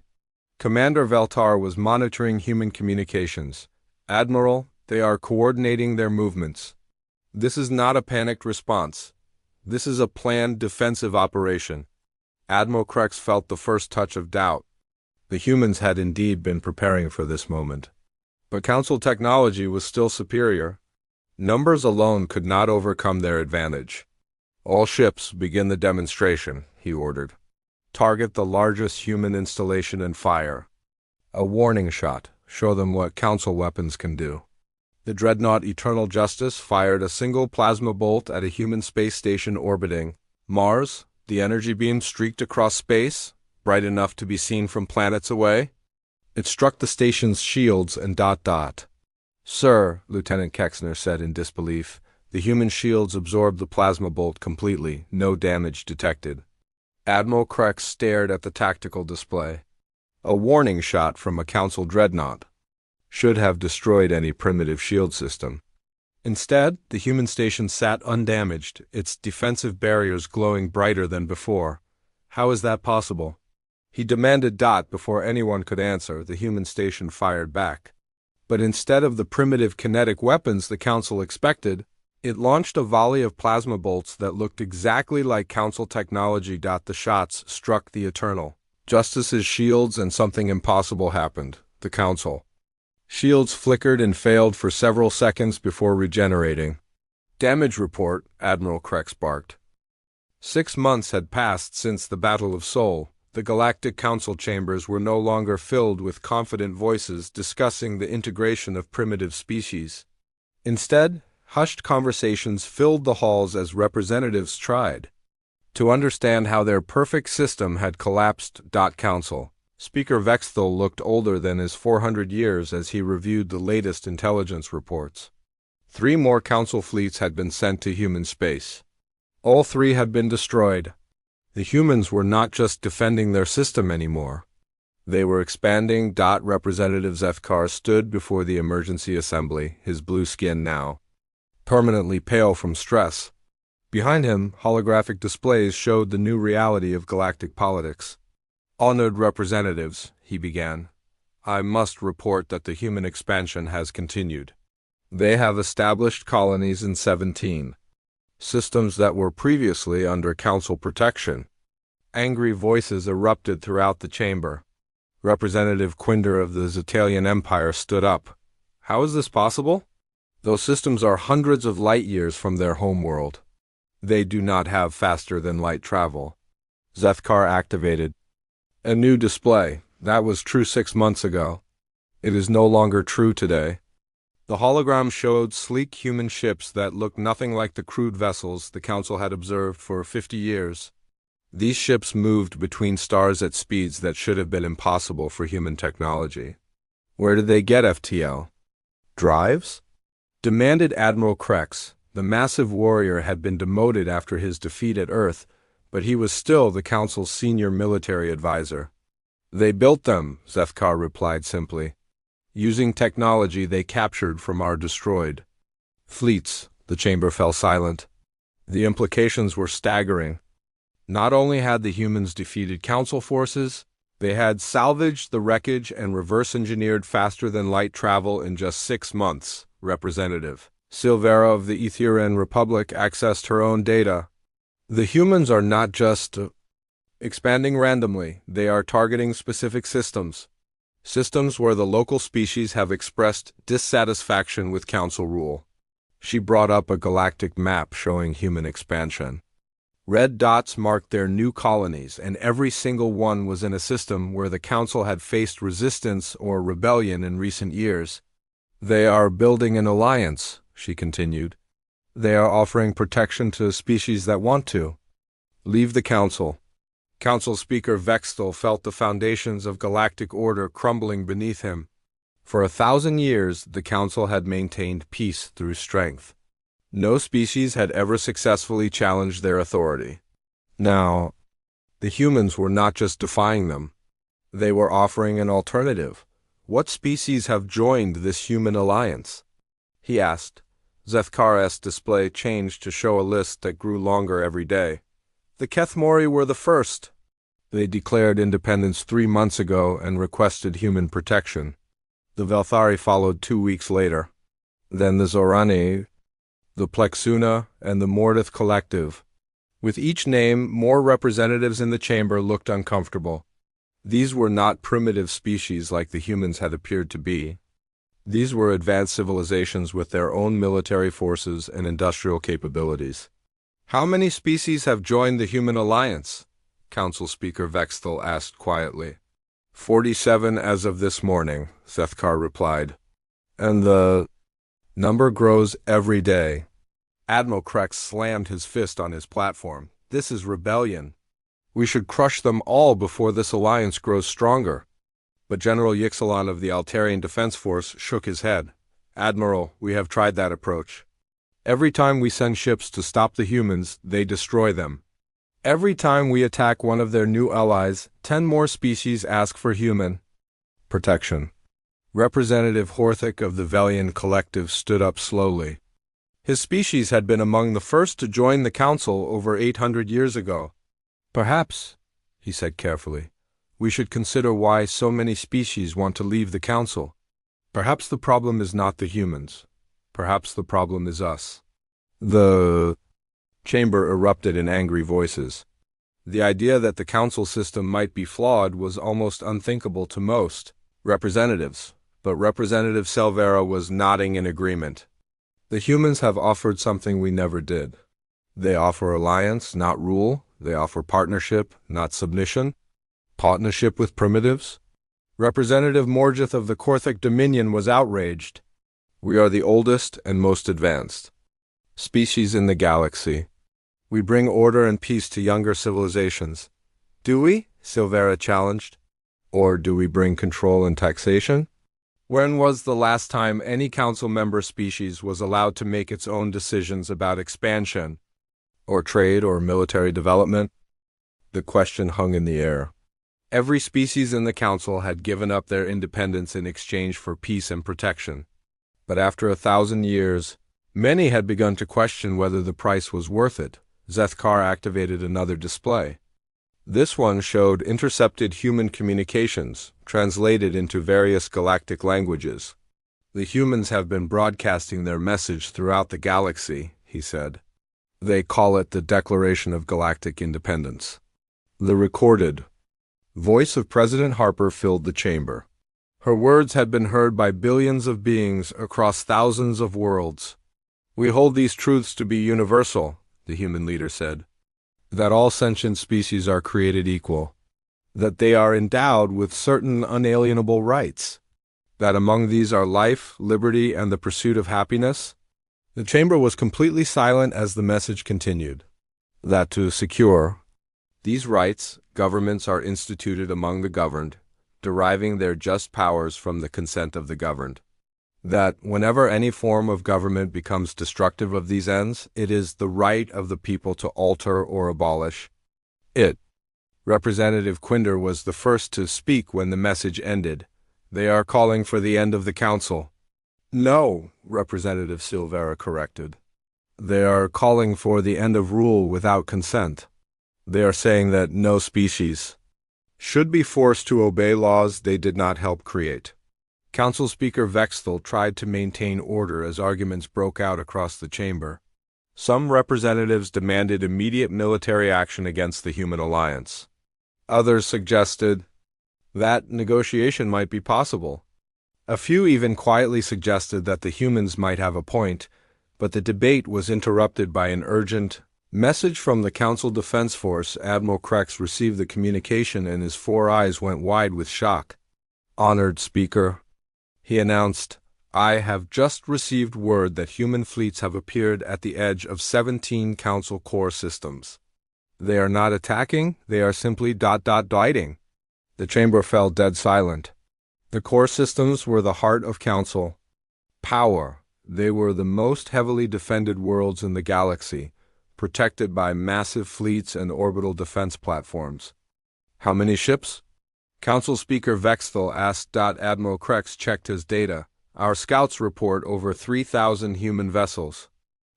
Commander Veltar was monitoring human communications. Admiral, they are coordinating their movements. This is not a panicked response. This is a planned defensive operation. Admiral Krex felt the first touch of doubt. The humans had indeed been preparing for this moment. But Council technology was still superior. Numbers alone could not overcome their advantage. All ships begin the demonstration, he ordered. Target the largest human installation and fire. A warning shot. Show them what Council weapons can do. The dreadnought Eternal Justice fired a single plasma bolt at a human space station orbiting Mars. The energy beam streaked across space, bright enough to be seen from planets away. It struck the station's shields and ... Sir, Lieutenant Kexner said in disbelief, the human shields absorbed the plasma bolt completely, no damage detected. Admiral Krex stared at the tactical display. A warning shot from a Council dreadnought should have destroyed any primitive shield system. Instead, the human station sat undamaged, its defensive barriers glowing brighter than before. How is that possible? He demanded before anyone could answer. The human station fired back. But instead of the primitive kinetic weapons the Council expected, it launched a volley of plasma bolts that looked exactly like Council technology. The shots struck the Eternal Justice's shields and something impossible happened. The Council shields flickered and failed for several seconds before regenerating. Damage report, Admiral Krex barked. 6 months had passed since the Battle of Sol. The Galactic Council chambers were no longer filled with confident voices discussing the integration of primitive species. Instead, hushed conversations filled the halls as representatives tried to understand how their perfect system had collapsed. Council Speaker Vexthal looked older than his 400 years as he reviewed the latest intelligence reports. 3 more Council fleets had been sent to human space. All 3 had been destroyed. The humans were not just defending their system anymore. They were expanding. Representative Zethkar stood before the emergency assembly, his blue skin now permanently pale from stress. Behind him, holographic displays showed the new reality of galactic politics. Honored representatives, he began, I must report that the human expansion has continued. They have established colonies in 17 systems that were previously under Council protection. Angry voices erupted throughout the chamber. Representative Quinder of the Zetalian Empire stood up. How is this possible? Those systems are hundreds of light years from their homeworld. They do not have faster-than-light travel. Zethkar activated a new display. That was true 6 months ago. It is no longer true today. The hologram showed sleek human ships that looked nothing like the crude vessels the Council had observed for 50 years. These ships moved between stars at speeds that should have been impossible for human technology. Where did they get FTL? Drives? Demanded Admiral Krex. The massive warrior had been demoted after his defeat at Earth, but he was still the Council's senior military advisor. They built them, Zethkar replied simply, using technology they captured from our destroyed fleets. The chamber fell silent. The implications were staggering. Not only had the humans defeated council forces, they had salvaged the wreckage and reverse-engineered faster-than-light travel in just 6 months. Representative Silvera of the Ethiopian Republic accessed her own data. The humans are not just expanding randomly, they are targeting specific systems. Systems where the local species have expressed dissatisfaction with council rule. She brought up a galactic map showing human expansion. Red dots marked their new colonies, and every single one was in a system where the council had faced resistance or rebellion in recent years. They are building an alliance, she continued. They are offering protection to species that want to. Leave the council. Council Speaker Vextel felt the foundations of galactic order crumbling beneath him. For 1,000 years, the council had maintained peace through strength. No species had ever successfully challenged their authority. Now, the humans were not just defying them. They were offering an alternative. What species have joined this human alliance? He asked. Zethkar's display changed to show a list that grew longer every day. The Kethmori were the first. They declared independence 3 months ago and requested human protection. The Velthari followed 2 weeks later. Then the Zorani, the Plexuna, and the Mordith Collective. With each name, more representatives in the chamber looked uncomfortable. These were not primitive species like the humans had appeared to be. These were advanced civilizations with their own military forces and industrial capabilities. How many species have joined the human alliance? Council Speaker Vextel asked quietly. 47 as of this morning, Zethkar replied. And the number grows every day. Admiral Krex slammed his fist on his platform. This is rebellion. We should crush them all before this alliance grows stronger. But General Yixalan of the Altarian Defense Force shook his head. Admiral, we have tried that approach. Every time we send ships to stop the humans, they destroy them. Every time we attack one of their new allies, 10 more species ask for human protection. Representative Horthick of the Velian Collective stood up slowly. His species had been among the first to join the council over 800 years ago. Perhaps, he said carefully, we should consider why so many species want to leave the council. Perhaps the problem is not the humans. Perhaps the problem is us. The chamber erupted in angry voices. The idea that the council system might be flawed was almost unthinkable to most representatives, but Representative Silvera was nodding in agreement. The humans have offered something we never did. They offer alliance, not rule. They offer partnership, not submission. Partnership with primitives? Representative Morgith of the Korthic Dominion was outraged. We are the oldest and most advanced species in the galaxy. We bring order and peace to younger civilizations. Do we? Silvera challenged. Or do we bring control and taxation? When was the last time any council member species was allowed to make its own decisions about expansion, or trade, or military development? The question hung in the air. Every species in the council had given up their independence in exchange for peace and protection. But after 1,000 years, many had begun to question whether the price was worth it. Zethkar activated another display. This one showed intercepted human communications, translated into various galactic languages. The humans have been broadcasting their message throughout the galaxy, he said. They call it the Declaration of Galactic Independence. The recorded voice of President Harper filled the chamber. Her words had been heard by billions of beings across thousands of worlds. We hold these truths to be universal, the human leader said. That all sentient species are created equal. That they are endowed with certain unalienable rights. That among these are life, liberty, and the pursuit of happiness. The chamber was completely silent as the message continued. That to secure these rights, governments are instituted among the governed, deriving their just powers from the consent of the governed. That whenever any form of government becomes destructive of these ends, it is the right of the people to alter or abolish it. Representative Quinder was the first to speak when the message ended. They are calling for the end of the council. No, Representative Silvera corrected. They are calling for the end of rule without consent. They are saying that no species should be forced to obey laws they did not help create. Council Speaker Vexthal tried to maintain order as arguments broke out across the chamber. Some representatives demanded immediate military action against the Human Alliance. Others suggested that negotiation might be possible. A few even quietly suggested that the humans might have a point, but the debate was interrupted by an urgent message from the Council Defense Force. Admiral Krex received the communication and his 4 eyes went wide with shock. "Honored Speaker," he announced, "I have just received word that human fleets have appeared at the edge of 17 Council core systems. They are not attacking, they are simply dieting." The chamber fell dead silent. The core systems were the heart of Council power. They were the most heavily defended worlds in the galaxy, protected by massive fleets and orbital defense platforms. "How many ships?" Council Speaker Vexthal asked. Admiral Krex checked his data. "Our scouts report over 3,000 human vessels.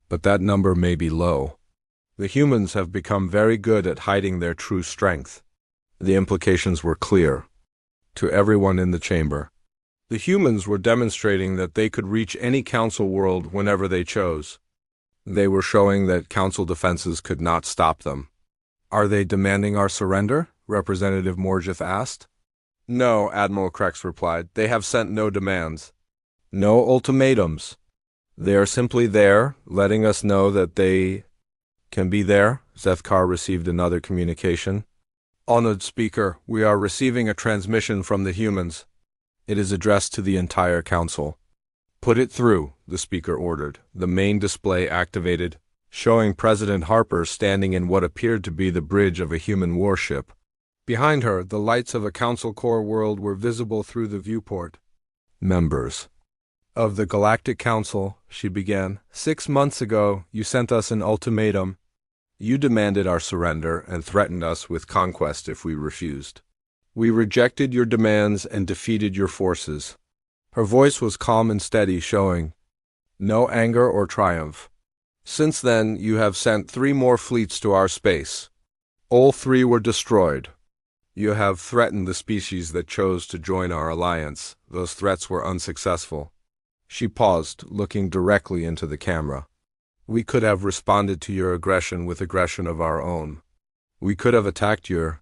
But that number may be low. The humans have become very good at hiding their true strength." The implications were clear to everyone in the chamber. The humans were demonstrating that they could reach any Council world whenever they chose. They were showing that Council defenses could not stop them. "Are they demanding our surrender?" Representative Morgith asked. "No," Admiral Krex replied. "They have sent no demands. No ultimatums. They are simply there, letting us know that they can be there." Zethkar received another communication. "Honored Speaker, we are receiving a transmission from the humans. It is addressed to the entire Council." "Put it through," the Speaker ordered. The main display activated, showing President Harper standing in what appeared to be the bridge of a human warship. Behind her, the lights of a Council core world were visible through the viewport. "Members of the Galactic Council," she began, "6 months ago you sent us an ultimatum. You demanded our surrender and threatened us with conquest if we refused. We rejected your demands and defeated your forces." Her voice was calm and steady, showing no anger or triumph. "Since then, you have sent 3 more fleets to our space. All 3 were destroyed. You have threatened the species that chose to join our alliance. Those threats were unsuccessful." She paused, looking directly into the camera. "We could have responded to your aggression with aggression of our own. We could have attacked your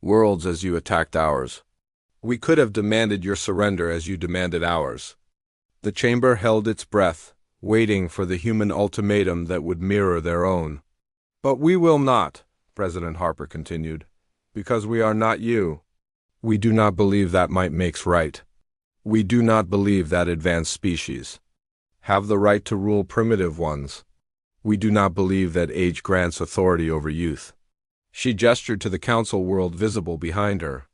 worlds as you attacked ours. We could have demanded your surrender as you demanded ours." The chamber held its breath, waiting for the human ultimatum that would mirror their own. "But we will not," President Harper continued, "because we are not you. We do not believe that might makes right. We do not believe that advanced species have the right to rule primitive ones. We do not believe that age grants authority over youth." She gestured to the Council world visible behind her.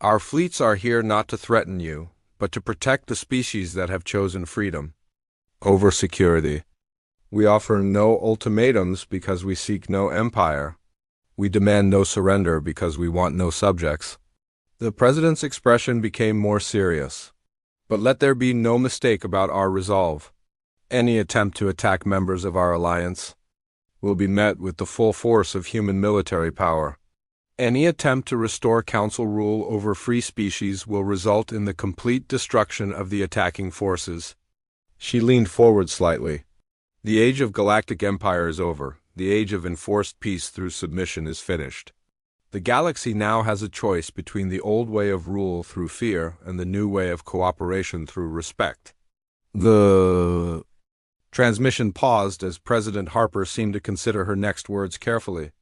"Our fleets are here not to threaten you, but to protect the species that have chosen freedom over security. We offer no ultimatums because we seek no empire. We demand no surrender because we want no subjects." The President's expression became more serious. "But let there be no mistake about our resolve. Any attempt to attack members of our alliance will be met with the full force of human military power. Any attempt to restore Council rule over free species will result in the complete destruction of the attacking forces." She leaned forward slightly. "The age of galactic empire is over. The age of enforced peace through submission is finished. The galaxy now has a choice between the old way of rule through fear and the new way of cooperation through respect." The transmission paused as President Harper seemed to consider her next words carefully.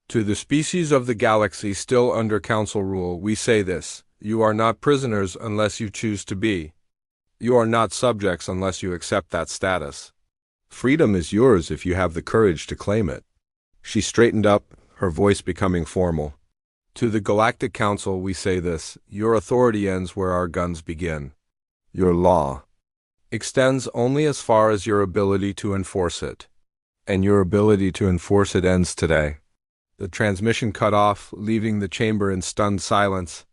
"To the species of the galaxy still under Council rule, we say this: you are not prisoners unless you choose to be. You are not subjects unless you accept that status. Freedom is yours if you have the courage to claim it." She straightened up, her voice becoming formal. "To the Galactic Council, we say this: your authority ends where our guns begin. Your law extends only as far as your ability to enforce it. And your ability to enforce it ends today." The transmission cut off, leaving the chamber in stunned silence.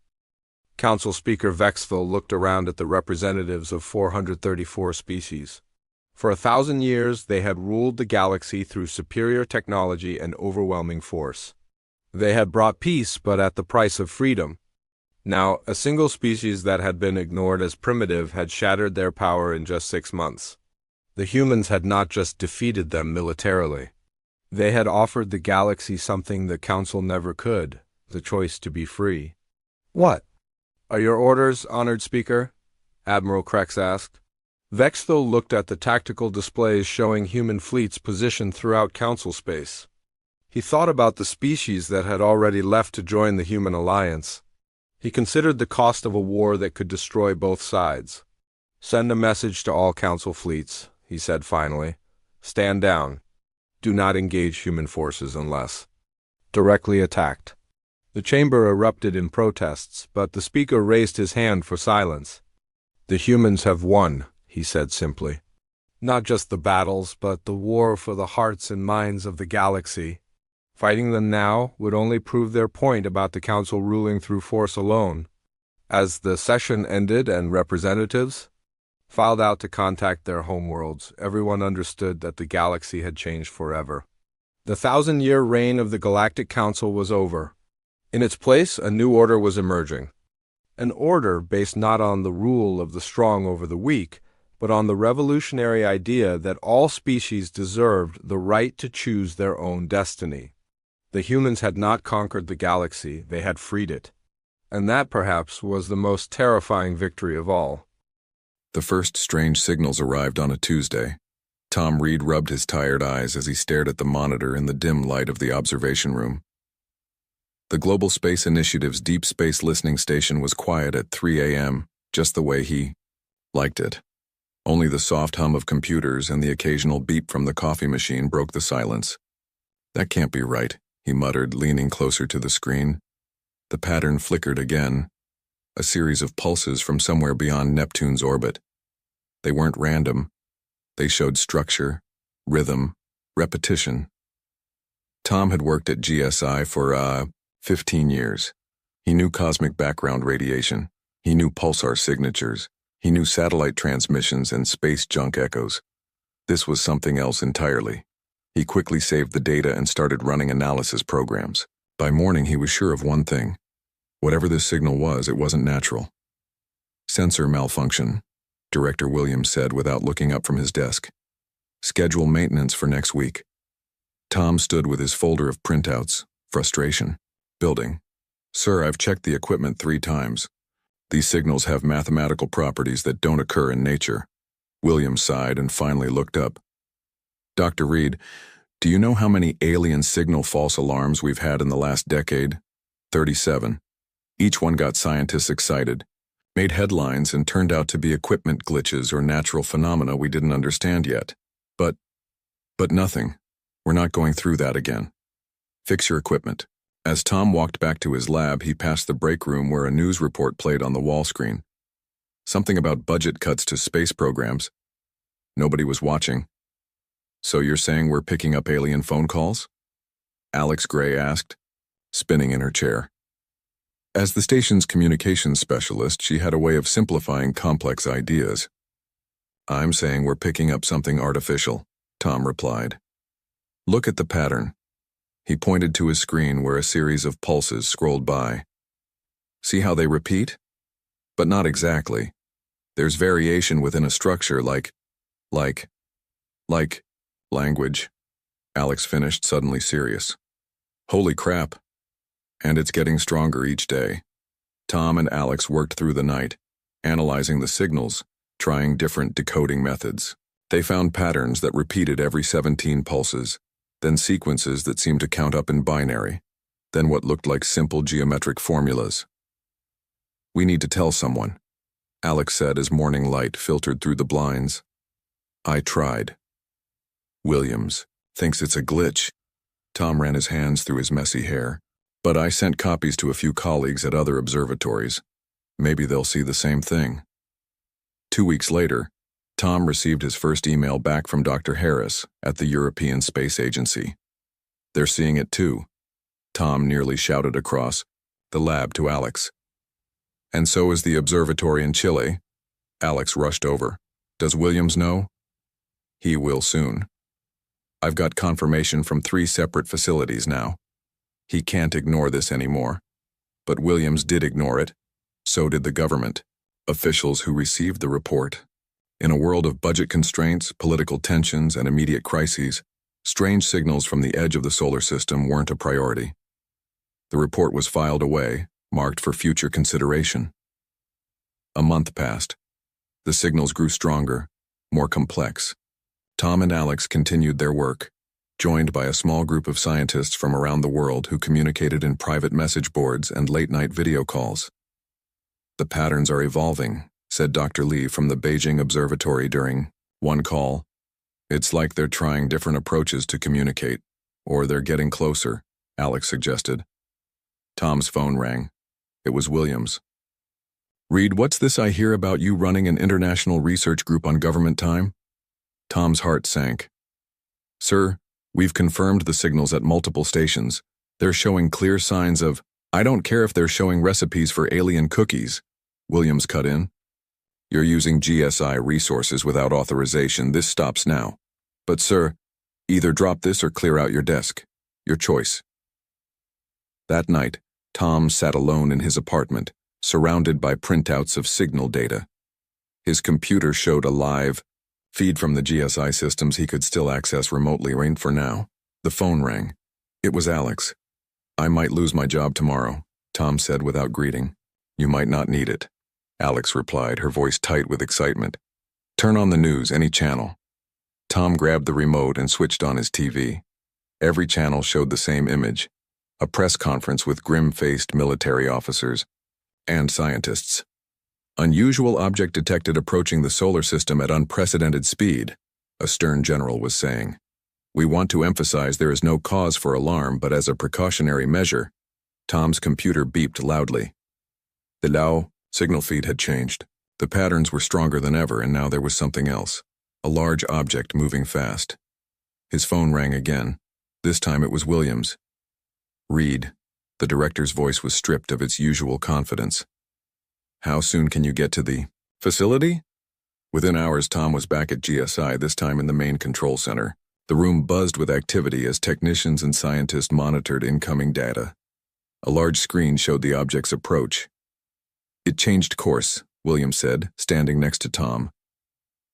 Council Speaker Vexthal looked around at the representatives of 434 species. For 1,000 years, they had ruled the galaxy through superior technology and overwhelming force. They had brought peace, but at the price of freedom. Now, a single species that had been ignored as primitive had shattered their power in just 6 months. The humans had not just defeated them militarily. They had offered the galaxy something the Council never could, the choice to be free. "What are your orders, honored speaker?" Admiral Krex asked. Vexthel looked at the tactical displays showing human fleets positioned throughout Council space. He thought about the species that had already left to join the human alliance. He considered the cost of a war that could destroy both sides. "Send a message to all Council fleets," he said finally. "Stand down. Do not engage human forces unless directly attacked." The chamber erupted in protests, but the speaker raised his hand for silence. "The humans have won," he said simply. "Not just the battles, but the war for the hearts and minds of the galaxy. Fighting them now would only prove their point about the Council ruling through force alone." As the session ended and representatives filed out to contact their homeworlds, everyone understood that the galaxy had changed forever. The 1,000-year reign of the Galactic Council was over. In its place, a new order was emerging. An order based not on the rule of the strong over the weak, but on the revolutionary idea that all species deserved the right to choose their own destiny. The humans had not conquered the galaxy, they had freed it. And that, perhaps, was the most terrifying victory of all. The first strange signals arrived on a Tuesday. Tom Reed rubbed his tired eyes as he stared at the monitor in the dim light of the observation room. The Global Space Initiative's Deep Space Listening Station was quiet at 3 a.m., just the way he liked it. Only the soft hum of computers and the occasional beep from the coffee machine broke the silence. "That can't be right," he muttered, leaning closer to the screen. The pattern flickered again, a series of pulses from somewhere beyond Neptune's orbit. They weren't random. They showed structure, rhythm, repetition. Tom had worked at GSI for, 15 years. He knew cosmic background radiation. He knew pulsar signatures. He knew satellite transmissions and space junk echoes. This was something else entirely. He quickly saved the data and started running analysis programs. By morning, he was sure of one thing. Whatever this signal was, it wasn't natural. "Sensor malfunction," Director Williams said without looking up from his desk. "Schedule maintenance for next week." Tom stood with his folder of printouts, frustration building. "Sir, I've checked the equipment 3 times. These signals have mathematical properties that don't occur in nature." Williams sighed and finally looked up. "Dr. Reed, do you know how many alien signal false alarms we've had in the last decade?" 37. Each one got scientists excited, made headlines, and turned out to be equipment glitches or natural phenomena we didn't understand yet. But nothing. We're not going through that again. Fix your equipment." As Tom walked back to his lab, he passed the break room where a news report played on the wall screen. Something about budget cuts to space programs. Nobody was watching. "So you're saying we're picking up alien phone calls?" Alex Gray asked, spinning in her chair. As the station's communications specialist, she had a way of simplifying complex ideas. "I'm saying we're picking up something artificial," Tom replied. "Look at the pattern." He pointed to his screen where a series of pulses scrolled by. "See how they repeat? But not exactly. There's variation within a structure like language." Alex finished, suddenly serious. "Holy crap. And it's getting stronger each day." Tom and Alex worked through the night, analyzing the signals, trying different decoding methods. They found patterns that repeated every 17 pulses, then sequences that seemed to count up in binary, then what looked like simple geometric formulas. "We need to tell someone," Alex said as morning light filtered through the blinds. "I tried." "Williams thinks it's a glitch." Tom ran his hands through his messy hair. "But I sent copies to a few colleagues at other observatories. Maybe they'll see the same thing." 2 weeks later, Tom received his first email back from Dr. Harris at the European Space Agency. "They're seeing it too," Tom nearly shouted across the lab to Alex. "And so is the observatory in Chile." Alex rushed over. "Does Williams know?" He will soon. I've got confirmation from 3 separate facilities now. He can't ignore this anymore. But Williams did ignore it. So did the government. Officials who received the report. In a world of budget constraints, political tensions, and immediate crises, strange signals from the edge of the solar system weren't a priority. The report was filed away, marked for future consideration. A month passed. The signals grew stronger, more complex. Tom and Alex continued their work, joined by a small group of scientists from around the world who communicated in private message boards and late-night video calls. The patterns are evolving, said Dr. Lee from the Beijing Observatory during one call. It's like they're trying different approaches to communicate, or they're getting closer, Alex suggested. Tom's phone rang. It was Williams. Reed, what's this I hear about you running an international research group on government time? Tom's heart sank. Sir, we've confirmed the signals at multiple stations. They're showing clear signs of, I don't care if they're showing recipes for alien cookies. Williams cut in. You're using GSI resources without authorization. This stops now. But sir, either drop this or clear out your desk. Your choice. That night, Tom sat alone in his apartment, surrounded by printouts of signal data. His computer showed a live feed from the GSI systems he could still access remotely for now. The phone rang. It was Alex. I might lose my job tomorrow, Tom said without greeting. You might not need it, Alex replied, her voice tight with excitement. Turn on the news, any channel. Tom grabbed the remote and switched on his TV. Every channel showed the same image, a press conference with grim-faced military officers and scientists. Unusual object detected approaching the solar system at unprecedented speed, a stern general was saying. We want to emphasize there is no cause for alarm, but as a precautionary measure. Tom's computer beeped loudly. The Lao signal feed had changed. The patterns were stronger than ever, and now there was something else. A large object moving fast. His phone rang again. This time it was Williams. Reed. The director's voice was stripped of its usual confidence. How soon can you get to the facility? Within hours, Tom was back at GSI, this time in the main control center. The room buzzed with activity as technicians and scientists monitored incoming data. A large screen showed the object's approach. It changed course, Williams said, standing next to Tom.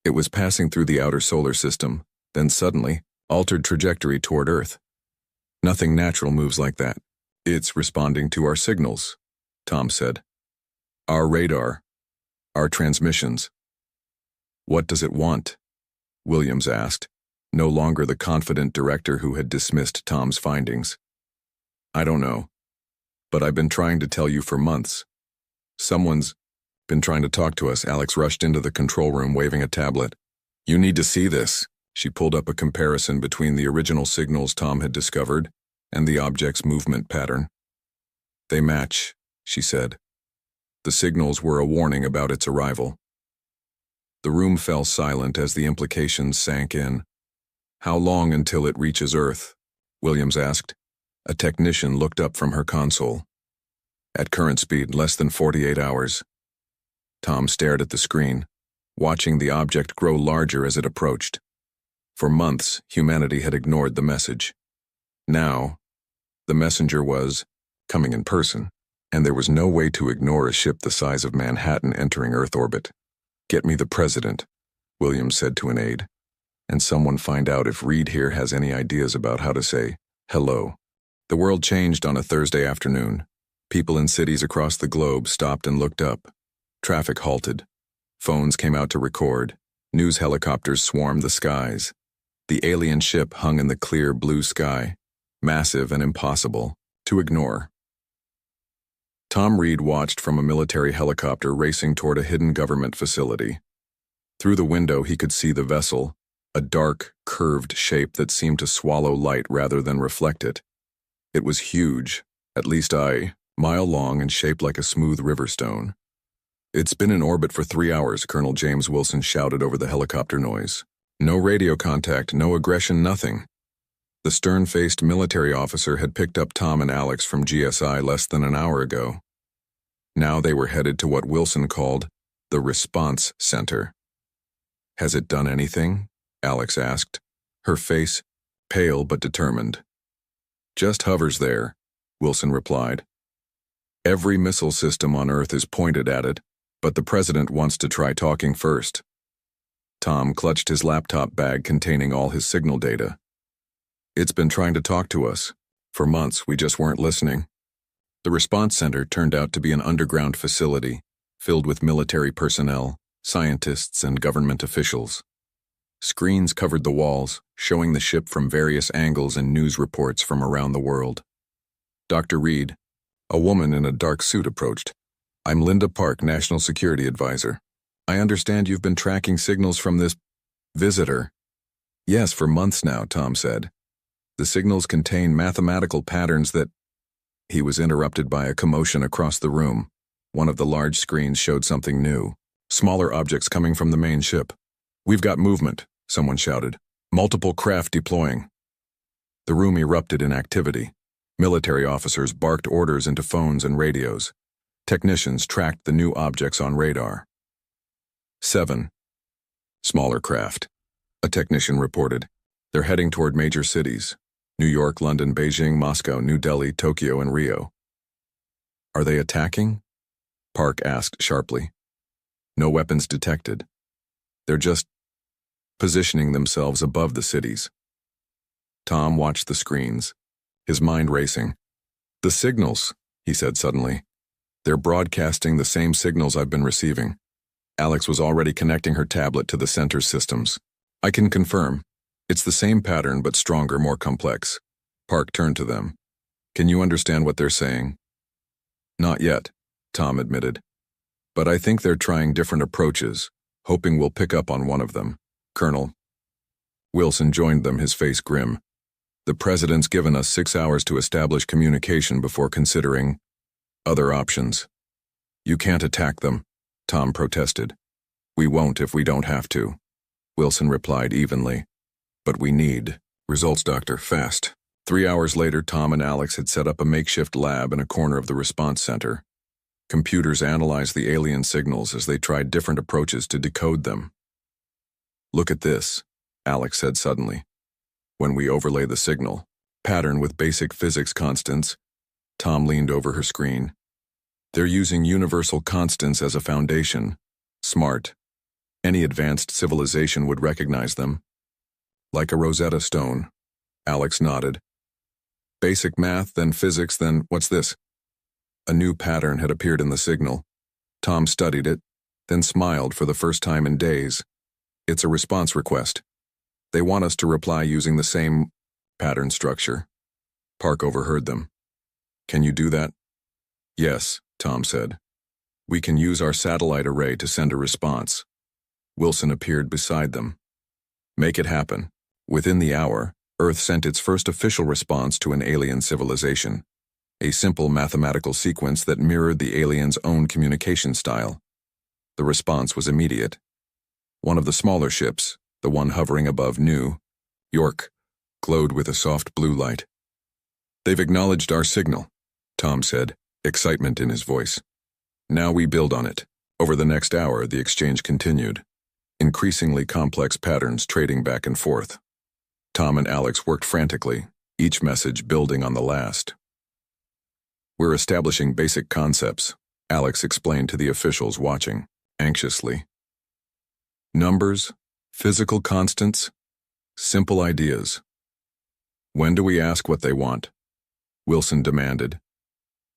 It was passing through the outer solar system, then suddenly altered trajectory toward Earth. Nothing natural moves like that. It's responding to our signals, Tom said. Our radar. Our transmissions. What does it want? Williams asked, no longer the confident director who had dismissed Tom's findings. I don't know. But I've been trying to tell you for months. Someone's been trying to talk to us. Alex rushed into the control room waving a tablet. You need to see this. She pulled up a comparison between the original signals Tom had discovered and the object's movement pattern. They match, she said. The signals were a warning about its arrival. The room fell silent as the implications sank in. How long until it reaches Earth? Williams asked. A technician looked up from her console. At current speed, less than 48 hours. Tom stared at the screen, watching the object grow larger as it approached. For months, humanity had ignored the message. Now, the messenger was coming in person, and there was no way to ignore a ship the size of Manhattan entering Earth orbit. Get me the president, Williams said to an aide, and someone find out if Reed here has any ideas about how to say hello. The world changed on a Thursday afternoon. People in cities across the globe stopped and looked up. Traffic halted. Phones came out to record. News helicopters swarmed the skies. The alien ship hung in the clear blue sky, massive and impossible to ignore. Tom Reed watched from a military helicopter racing toward a hidden government facility. Through the window he could see the vessel, a dark, curved shape that seemed to swallow light rather than reflect it. It was huge, at least a mile long and shaped like a smooth river stone. It's been in orbit for 3 hours, Colonel James Wilson shouted over the helicopter noise. No radio contact, no aggression, nothing. The stern-faced military officer had picked up Tom and Alex from GSI less than an hour ago. Now they were headed to what Wilson called the response center. Has it done anything? Alex asked, her face pale but determined. Just hovers there, Wilson replied. Every missile system on Earth is pointed at it, but the president wants to try talking first. Tom clutched his laptop bag containing all his signal data. It's been trying to talk to us. For months, we just weren't listening. The response center turned out to be an underground facility, filled with military personnel, scientists, and government officials. Screens covered the walls, showing the ship from various angles and news reports from around the world. Dr. Reed, a woman in a dark suit, approached. I'm Linda Park, National Security Advisor. I understand you've been tracking signals from this visitor. Yes, for months now, Tom said. The signals contain mathematical patterns that... He was interrupted by a commotion across the room. One of the large screens showed something new. Smaller objects coming from the main ship. We've got movement, someone shouted. Multiple craft deploying. The room erupted in activity. Military officers barked orders into phones and radios. Technicians tracked the new objects on radar. 7. Smaller craft. A technician reported. They're heading toward major cities. New York, London, Beijing, Moscow, New Delhi, Tokyo, and Rio. Are they attacking? Park asked sharply. No weapons detected. They're just positioning themselves above the cities. Tom watched the screens, his mind racing. The signals, he said suddenly. They're broadcasting the same signals I've been receiving. Alex was already connecting her tablet to the center's systems. I can confirm. It's the same pattern, but stronger, more complex. Park turned to them. Can you understand what they're saying? Not yet, Tom admitted. But I think they're trying different approaches, hoping we'll pick up on one of them. Colonel. Wilson joined them, his face grim. The president's given us 6 hours to establish communication before considering other options. You can't attack them, Tom protested. We won't if we don't have to, Wilson replied evenly. But we need results, Doctor, fast. 3 hours later, Tom and Alex had set up a makeshift lab in a corner of the response center. Computers analyzed the alien signals as they tried different approaches to decode them. Look at this, Alex said suddenly. When we overlay the signal pattern with basic physics constants, Tom leaned over her screen. They're using universal constants as a foundation. Smart. Any advanced civilization would recognize them. Like a Rosetta Stone. Alex nodded. Basic math, then physics, then what's this? A new pattern had appeared in the signal. Tom studied it, then smiled for the first time in days. It's a response request. They want us to reply using the same pattern structure. Park overheard them. Can you do that? Yes, Tom said. We can use our satellite array to send a response. Wilson appeared beside them. Make it happen. Within the hour, Earth sent its first official response to an alien civilization. A simple mathematical sequence that mirrored the alien's own communication style. The response was immediate. One of the smaller ships, the one hovering above New York, glowed with a soft blue light. They've acknowledged our signal, Tom said, excitement in his voice. Now we build on it. Over the next hour, the exchange continued. Increasingly complex patterns trading back and forth. Tom and Alex worked frantically, each message building on the last. We're establishing basic concepts, Alex explained to the officials watching, anxiously. Numbers, physical constants, simple ideas. When do we ask what they want? Wilson demanded.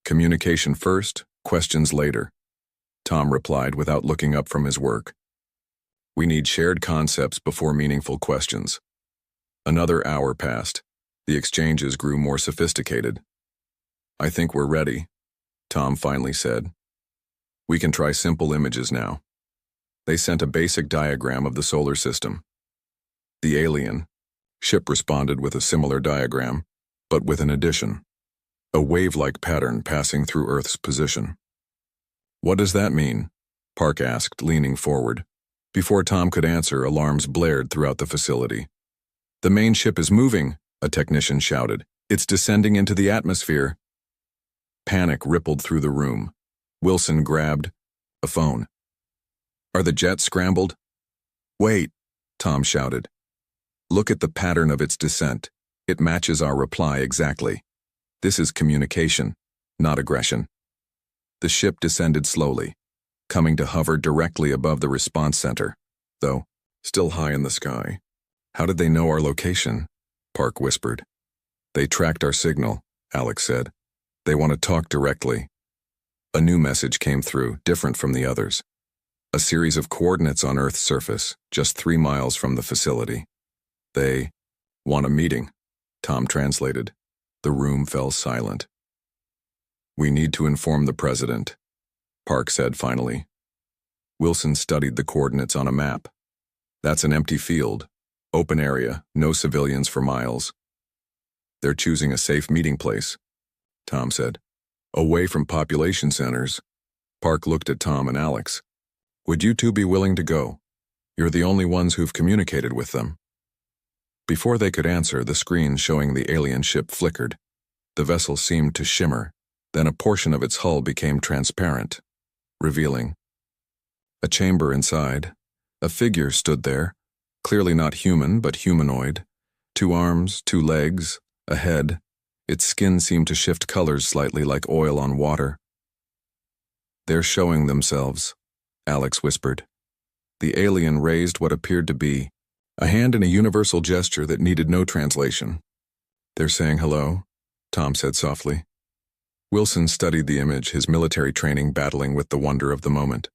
Communication first, questions later. Tom replied without looking up from his work. We need shared concepts before meaningful questions. Another hour passed. The exchanges grew more sophisticated. I think we're ready, Tom finally said. We can try simple images now. They sent a basic diagram of the solar system. The alien ship responded with a similar diagram, but with an addition. A wave-like pattern passing through Earth's position. What does that mean? Park asked, leaning forward. Before Tom could answer, alarms blared throughout the facility. The main ship is moving, a technician shouted. It's descending into the atmosphere. Panic rippled through the room. Wilson grabbed a phone. Are the jets scrambled? Wait, Tom shouted. Look at the pattern of its descent. It matches our reply exactly. This is communication, not aggression. The ship descended slowly, coming to hover directly above the response center, though still high in the sky. How did they know our location? Park whispered. They tracked our signal, Alex said. They want to talk directly. A new message came through, different from the others. A series of coordinates on Earth's surface, just 3 miles from the facility. They want a meeting, Tom translated. The room fell silent. We need to inform the president, Park said finally. Wilson studied the coordinates on a map. That's an empty field, open area, no civilians for miles. They're choosing a safe meeting place, Tom said. Away from population centers. Park looked at Tom and Alex. Would you two be willing to go? You're the only ones who've communicated with them. Before they could answer, the screen showing the alien ship flickered. The vessel seemed to shimmer. Then a portion of its hull became transparent, revealing a chamber inside. A figure stood there, clearly not human but humanoid. 2 arms, 2 legs, a head. Its skin seemed to shift colors slightly like oil on water. They're showing themselves, Alex whispered. The alien raised what appeared to be a hand in a universal gesture that needed no translation. They're saying hello, Tom said softly. Wilson studied the image, his military training battling with the wonder of the moment.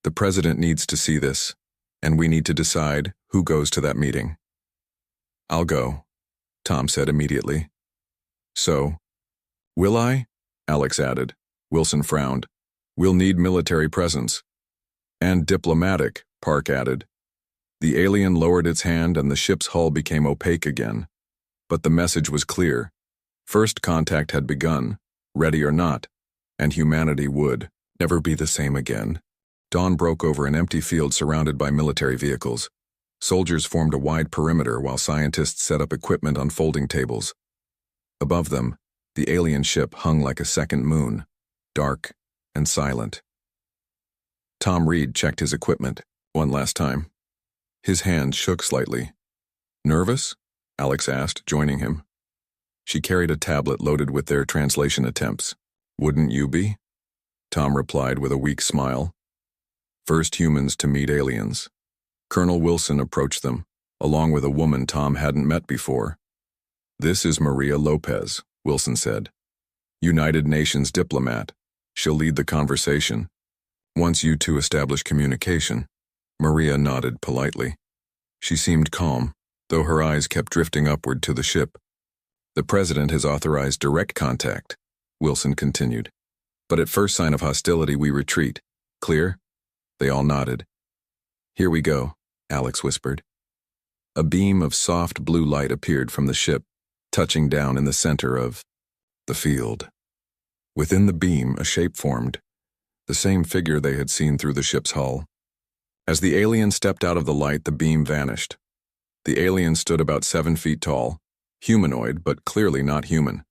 The president needs to see this, and we need to decide who goes to that meeting. I'll go, Tom said immediately. So, will I? Alex added. Wilson frowned. We'll need military presence. And diplomatic, Park added. The alien lowered its hand and the ship's hull became opaque again. But the message was clear. First contact had begun, ready or not, and humanity would never be the same again. Dawn broke over an empty field surrounded by military vehicles. Soldiers formed a wide perimeter while scientists set up equipment on folding tables. Above them, the alien ship hung like a second moon, dark and silent. Tom Reed checked his equipment one last time. His hand shook slightly. Nervous? Alex asked, joining him. She carried a tablet loaded with their translation attempts. Wouldn't you be? Tom replied with a weak smile. First humans to meet aliens. Colonel Wilson approached them, along with a woman Tom hadn't met before. This is Maria Lopez, Wilson said. United Nations diplomat. She'll lead the conversation. Once you two establish communication, Maria nodded politely. She seemed calm, though her eyes kept drifting upward to the ship. The president has authorized direct contact, Wilson continued. But at first sign of hostility, we retreat. Clear? They all nodded. Here we go, Alex whispered. A beam of soft blue light appeared from the ship, touching down in the center of the field. Within the beam, a shape formed, the same figure they had seen through the ship's hull. As the alien stepped out of the light, the beam vanished. The alien stood about 7 feet tall, humanoid but clearly not human.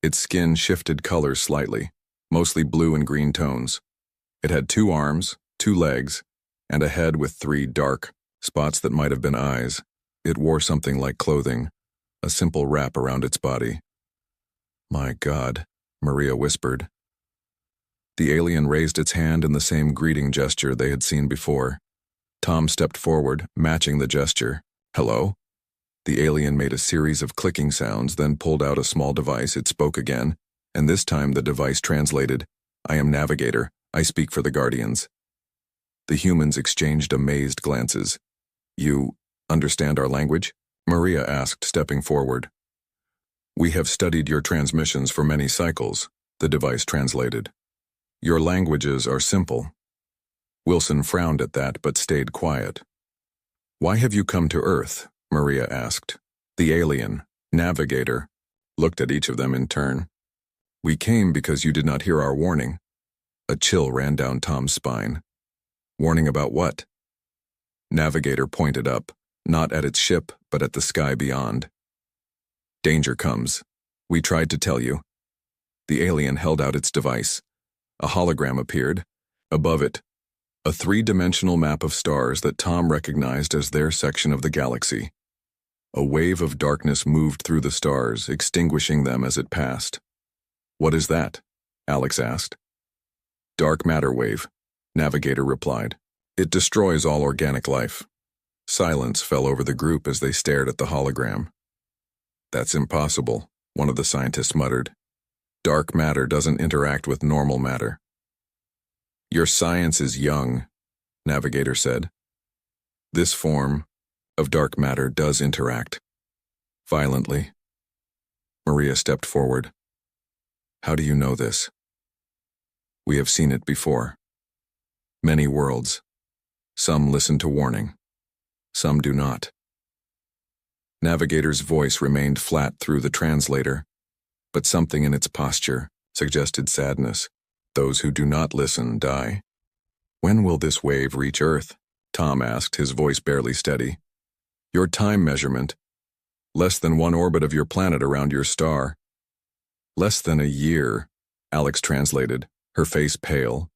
Its skin shifted colors slightly, mostly blue and green tones. It had 2 arms, 2 legs, and a head with 3 dark spots that might have been eyes. It wore something like clothing, a simple wrap around its body. My God, Maria whispered. The alien raised its hand in the same greeting gesture they had seen before. Tom stepped forward, matching the gesture. Hello? The alien made a series of clicking sounds, then pulled out a small device. It spoke again, and this time the device translated. I am Navigator. I speak for the Guardians. The humans exchanged amazed glances. You understand our language? Maria asked, stepping forward. We have studied your transmissions for many cycles, the device translated. Your languages are simple. Wilson frowned at that but stayed quiet. Why have you come to Earth? Maria asked. The alien, Navigator, looked at each of them in turn. We came because you did not hear our warning. A chill ran down Tom's spine. Warning about what? Navigator pointed up, not at its ship, but at the sky beyond. Danger comes. We tried to tell you. The alien held out its device. A hologram appeared. Above it, A three-dimensional map of stars that Tom recognized as their section of the galaxy. A wave of darkness moved through the stars, extinguishing them as it passed. "What is that?" Alex asked. "Dark matter wave," Navigator replied. "It destroys all organic life." Silence fell over the group as they stared at the hologram. "That's impossible," one of the scientists muttered. "Dark matter doesn't interact with normal matter." "Your science is young," Navigator said. "This form of dark matter does interact." Violently. Maria stepped forward. "How do you know this?" "We have seen it before. Many worlds. Some listen to warning. Some do not." Navigator's voice remained flat through the translator, but something in its posture suggested sadness. "Those who do not listen die." "When will this wave reach Earth?" Tom asked, his voice barely steady. "Your time measurement. Less than one orbit of your planet around your star." "Less than a year," Alex translated, her face pale.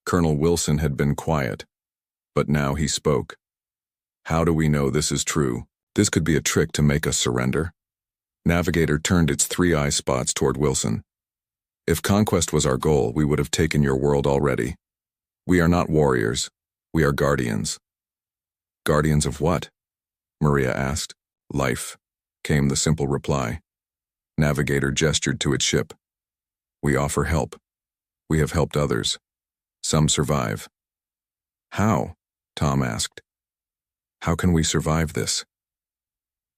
Colonel Wilson had been quiet, but now he spoke. "How do we know this is true? This could be a trick to make us surrender." Navigator turned its three eye spots toward Wilson. "If conquest was our goal, we would have taken your world already. We are not warriors. We are guardians." "Guardians of what?" Maria asked. "Life," came the simple reply. Navigator gestured to its ship. "We offer help. We have helped others. Some survive." "How?" Tom asked. "How can we survive this?"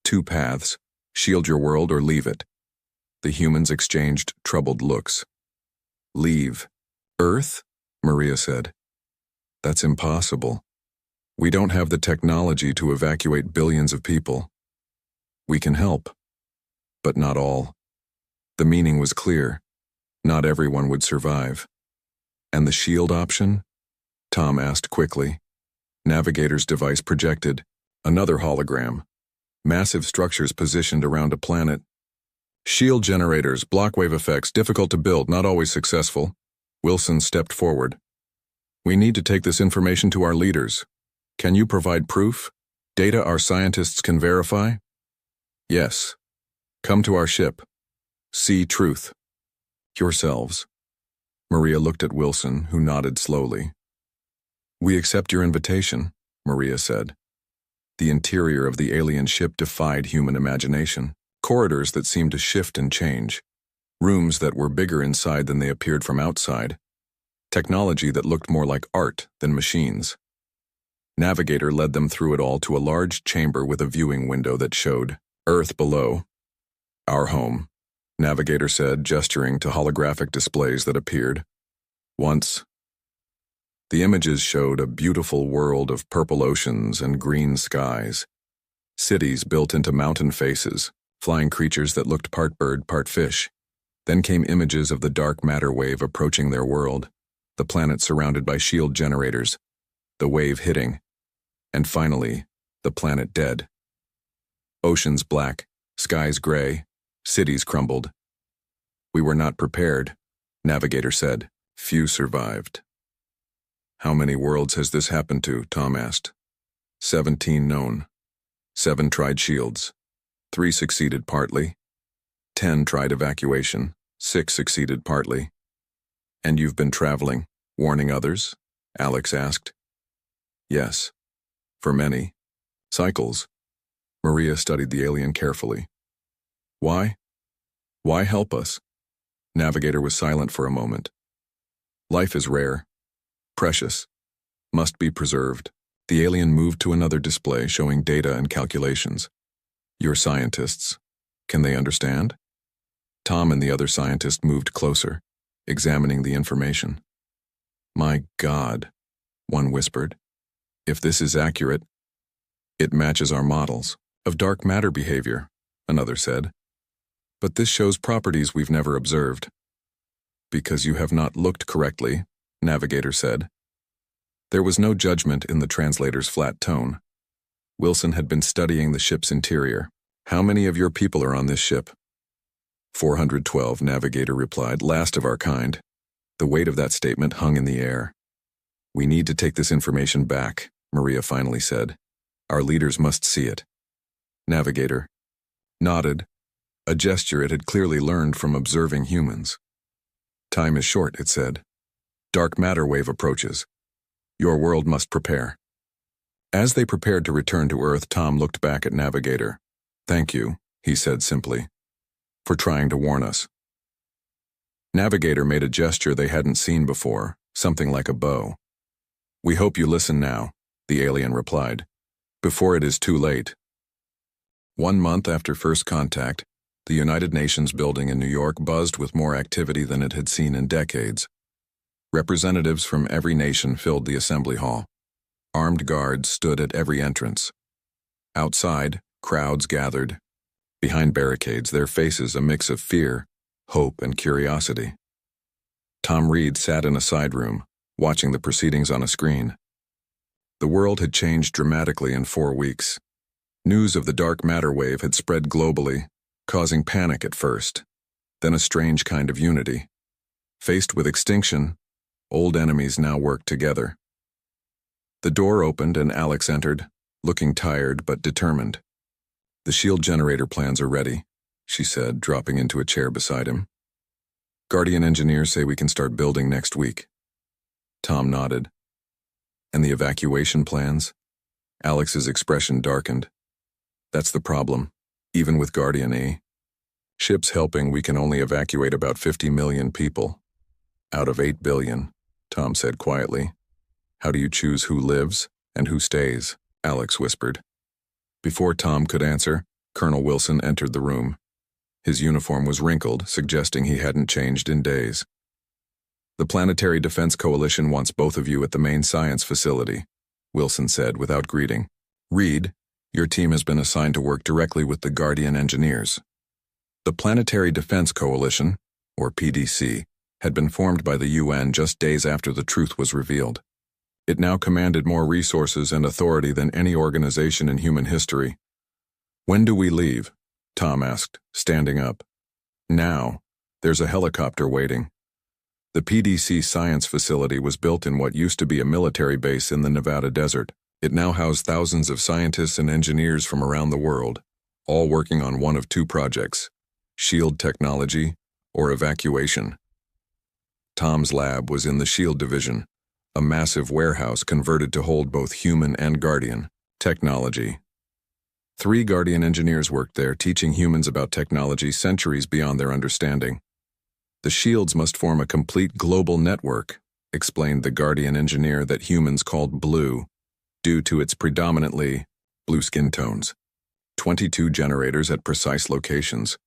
"Two paths. Shield your world or leave it." The humans exchanged troubled looks. "Leave Earth?" Maria said. "That's impossible. We don't have the technology to evacuate billions of people. We can help, but not all." The meaning was clear. Not everyone would survive. "And the shield option?" Tom asked quickly. Navigator's device projected another hologram. Massive structures positioned around a planet. "Shield generators, blockwave effects, difficult to build, not always successful." Wilson stepped forward. "We need to take this information to our leaders. Can you provide proof? Data our scientists can verify?" "Yes. Come to our ship. See truth. Yourselves." Maria looked at Wilson, who nodded slowly. "We accept your invitation," Maria said. The interior of the alien ship defied human imagination. Corridors that seemed to shift and change. Rooms that were bigger inside than they appeared from outside. Technology that looked more like art than machines. Navigator led them through it all to a large chamber with a viewing window that showed Earth below. "Our home," Navigator said, gesturing to holographic displays that appeared. "Once." The images showed a beautiful world of purple oceans and green skies. Cities built into mountain faces, flying creatures that looked part bird, part fish. Then came images of the dark matter wave approaching their world, the planet surrounded by shield generators, the wave hitting, and finally, the planet dead. Oceans black, skies gray, cities crumbled. "We were not prepared," Navigator said. "Few survived." "How many worlds has this happened to?" Tom asked. 17 known. 7 tried shields. 3 succeeded partly. 10 tried evacuation. 6 succeeded partly. "And you've been traveling, warning others?" Alex asked. "Yes. For many. Cycles." Maria studied the alien carefully. "Why? Why help us?" Navigator was silent for a moment. "Life is rare. Precious. Must be preserved." The alien moved to another display showing data and calculations. "Your scientists. Can they understand?" Tom and the other scientist moved closer, examining the information. "My God," one whispered. "If this is accurate, it matches our models of dark matter behavior," another said. "But this shows properties we've never observed." "Because you have not looked correctly," Navigator said. There was no judgment in the translator's flat tone. Wilson had been studying the ship's interior. "How many of your people are on this ship?" 412, Navigator replied, "last of our kind." The weight of that statement hung in the air. "We need to take this information back," Maria finally said. "Our leaders must see it." Navigator nodded, a gesture it had clearly learned from observing humans. "Time is short," it said. "Dark matter wave approaches. Your world must prepare." As they prepared to return to Earth, Tom looked back at Navigator. "Thank you," he said simply, "for trying to warn us." Navigator made a gesture they hadn't seen before, something like a bow. "We hope you listen now," the alien replied, "before it is too late." 1 month after first contact, the United Nations building in New York buzzed with more activity than it had seen in decades. Representatives from every nation filled the assembly hall. Armed guards stood at every entrance. Outside, crowds gathered. Behind barricades, their faces a mix of fear, hope, and curiosity. Tom Reed sat in a side room, watching the proceedings on a screen. The world had changed dramatically in 4 weeks. News of the dark matter wave had spread globally, causing panic at first, then a strange kind of unity. Faced with extinction, old enemies now worked together. The door opened and Alex entered, looking tired but determined. "The shield generator plans are ready," she said, dropping into a chair beside him. "Guardian engineers say we can start building next week." Tom nodded. "And the evacuation plans?" Alex's expression darkened. "That's the problem, even with Guardian E. Ships helping, we can only evacuate about 50 million people. Out of 8 billion, Tom said quietly. "How do you choose who lives and who stays?" Alex whispered. Before Tom could answer, Colonel Wilson entered the room. His uniform was wrinkled, suggesting he hadn't changed in days. "The Planetary Defense Coalition wants both of you at the main science facility," Wilson said without greeting. "Reed, your team has been assigned to work directly with the Guardian engineers." The Planetary Defense Coalition, or PDC, had been formed by the UN just days after the truth was revealed. It now commanded more resources and authority than any organization in human history. "When do we leave?" Tom asked, standing up. "Now. There's a helicopter waiting." The PDC science facility was built in what used to be a military base in the Nevada desert. It now housed thousands of scientists and engineers from around the world, all working on one of 2 projects: shield technology or evacuation. Tom's lab was in the shield division, a massive warehouse converted to hold both human and Guardian technology. 3 Guardian engineers worked there, teaching humans about technology centuries beyond their understanding. "The shields must form a complete global network," explained the Guardian engineer that humans called Blue, due to its predominantly blue skin tones. 22 generators at precise locations.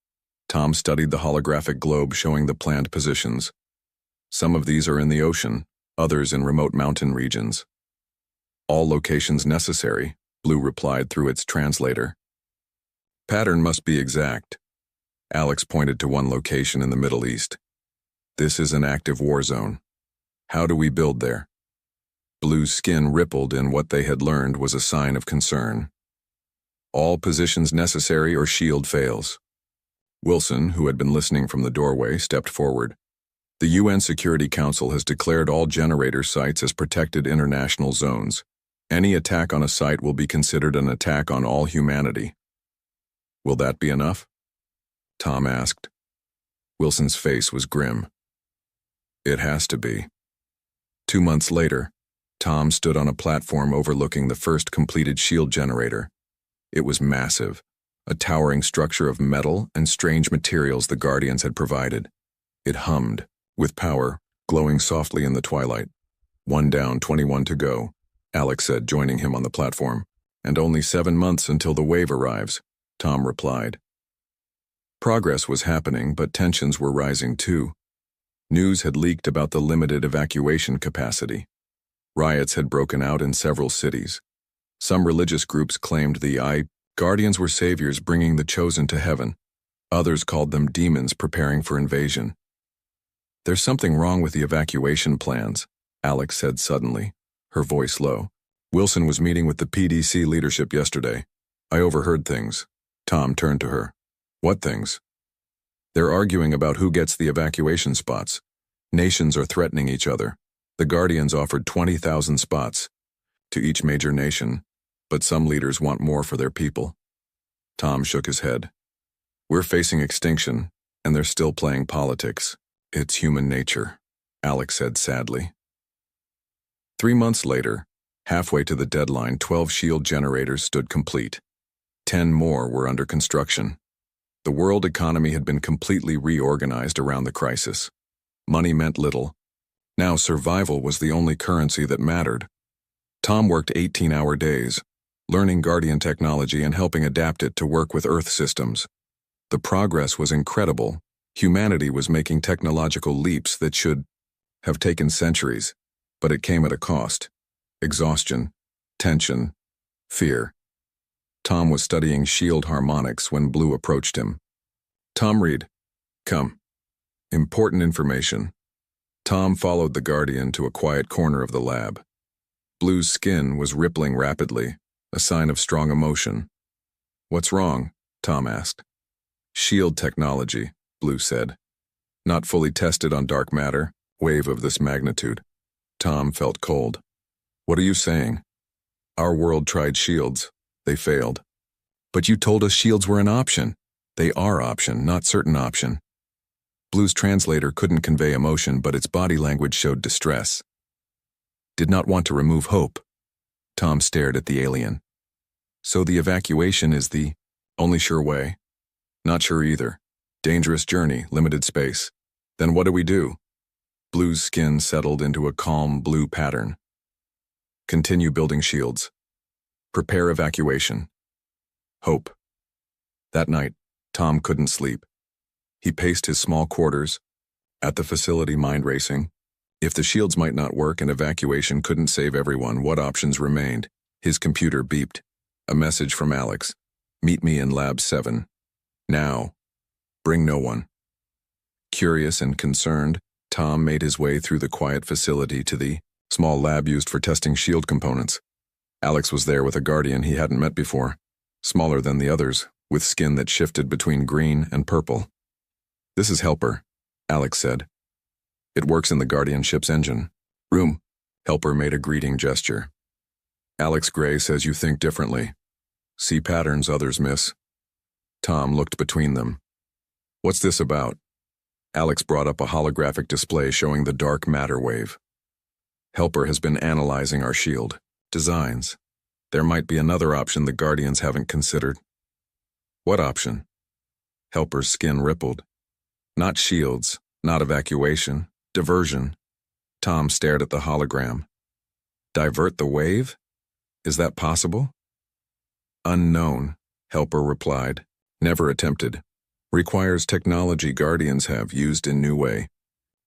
Tom studied the holographic globe showing the planned positions. Some of these are in the ocean, others in remote mountain regions. "All locations necessary," Blue replied through its translator. "Pattern must be exact." Alex pointed to one location in the Middle East. "This is an active war zone. How do we build there?" Blue's skin rippled, and what they had learned was a sign of concern. "All positions necessary or shield fails." Wilson, who had been listening from the doorway, stepped forward. "The UN Security Council has declared all generator sites as protected international zones. Any attack on a site will be considered an attack on all humanity." "Will that be enough?" Tom asked. Wilson's face was grim. "It has to be." 2 months later, Tom stood on a platform overlooking the first completed shield generator. It was massive, a towering structure of metal and strange materials the Guardians had provided. It hummed, with power, glowing softly in the twilight. "1 down, 21 to go," Alex said, joining him on the platform. "And only 7 months until the wave arrives," Tom replied. Progress was happening, but tensions were rising too. News had leaked about the limited evacuation capacity. Riots had broken out in several cities. Some religious groups claimed the Guardians were saviors bringing the chosen to heaven. Others called them demons preparing for invasion. "There's something wrong with the evacuation plans," Alex said suddenly, her voice low. "Wilson was meeting with the PDC leadership yesterday. I overheard things." Tom turned to her. "What things?" "They're arguing about who gets the evacuation spots. Nations are threatening each other. The Guardians offered 20,000 spots to each major nation, but some leaders want more for their people. Tom shook his head. We're facing extinction, and they're still playing politics. It's human nature, Alex said sadly. 3 months later, halfway to the deadline, 12 shield generators stood complete. 10 more were under construction. The world economy had been completely reorganized around the crisis. Money meant little. Now survival was the only currency that mattered. Tom worked 18-hour days, learning Guardian technology and helping adapt it to work with Earth systems. The progress was incredible. Humanity was making technological leaps that should have taken centuries, but it came at a cost. Exhaustion, tension, fear. Tom was studying shield harmonics when Blue approached him. Tom Reed, come. Important information. Tom followed the Guardian to a quiet corner of the lab. Blue's skin was rippling rapidly, a sign of strong emotion. What's wrong? Tom asked. Shield technology, Blue said. Not fully tested on dark matter, wave of this magnitude. Tom felt cold. What are you saying? Our world tried shields. They failed. But you told us shields were an option. They are option, not certain option. Blue's translator couldn't convey emotion, but its body language showed distress. Did not want to remove hope. Tom stared at the alien. So the evacuation is the only sure way? Not sure either. Dangerous journey, limited space. Then what do we do? Blue's skin settled into a calm blue pattern. Continue building shields. Prepare evacuation. Hope. That night, Tom couldn't sleep. He paced his small quarters, at the facility mind racing. If the shields might not work and evacuation couldn't save everyone, what options remained? His computer beeped. A message from Alex. Meet me in Lab 7. Now. Bring no one. Curious and concerned, Tom made his way through the quiet facility to the small lab used for testing shield components. Alex was there with a Guardian he hadn't met before, smaller than the others, with skin that shifted between green and purple. This is Helper, Alex said. It works in the Guardian ship's engine. Room. Helper made a greeting gesture. Alex Gray says you think differently. See patterns others miss. Tom looked between them. What's this about? Alex brought up a holographic display showing the dark matter wave. Helper has been analyzing our shield designs. There might be another option the Guardians haven't considered. What option? Helper's skin rippled. Not shields, not evacuation, diversion. Tom stared at the hologram. Divert the wave? Is that possible? Unknown, Helper replied. Never attempted. Requires technology Guardians have used in new way.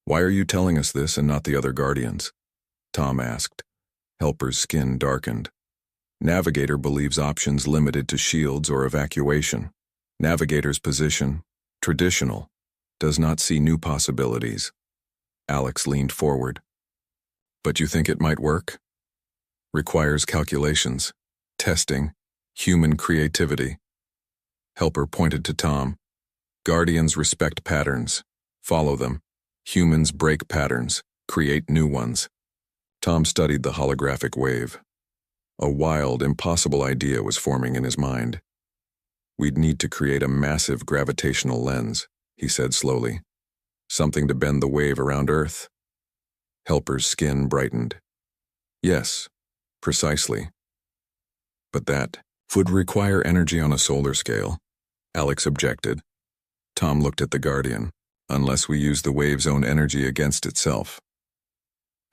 Why are you telling us this and not the other Guardians? Tom asked. Helper's skin darkened. Navigator believes options limited to shields or evacuation. Navigator's position, traditional, does not see new possibilities. Alex leaned forward. But you think it might work? Requires calculations, testing, human creativity. Helper pointed to Tom. Guardians respect patterns, follow them. Humans break patterns, create new ones. Tom studied the holographic wave. A wild, impossible idea was forming in his mind. We'd need to create a massive gravitational lens, he said slowly. Something to bend the wave around Earth. Helper's skin brightened. Yes, precisely. But that would require energy on a solar scale, Alex objected. Tom looked at the Guardian. Unless we use the wave's own energy against itself.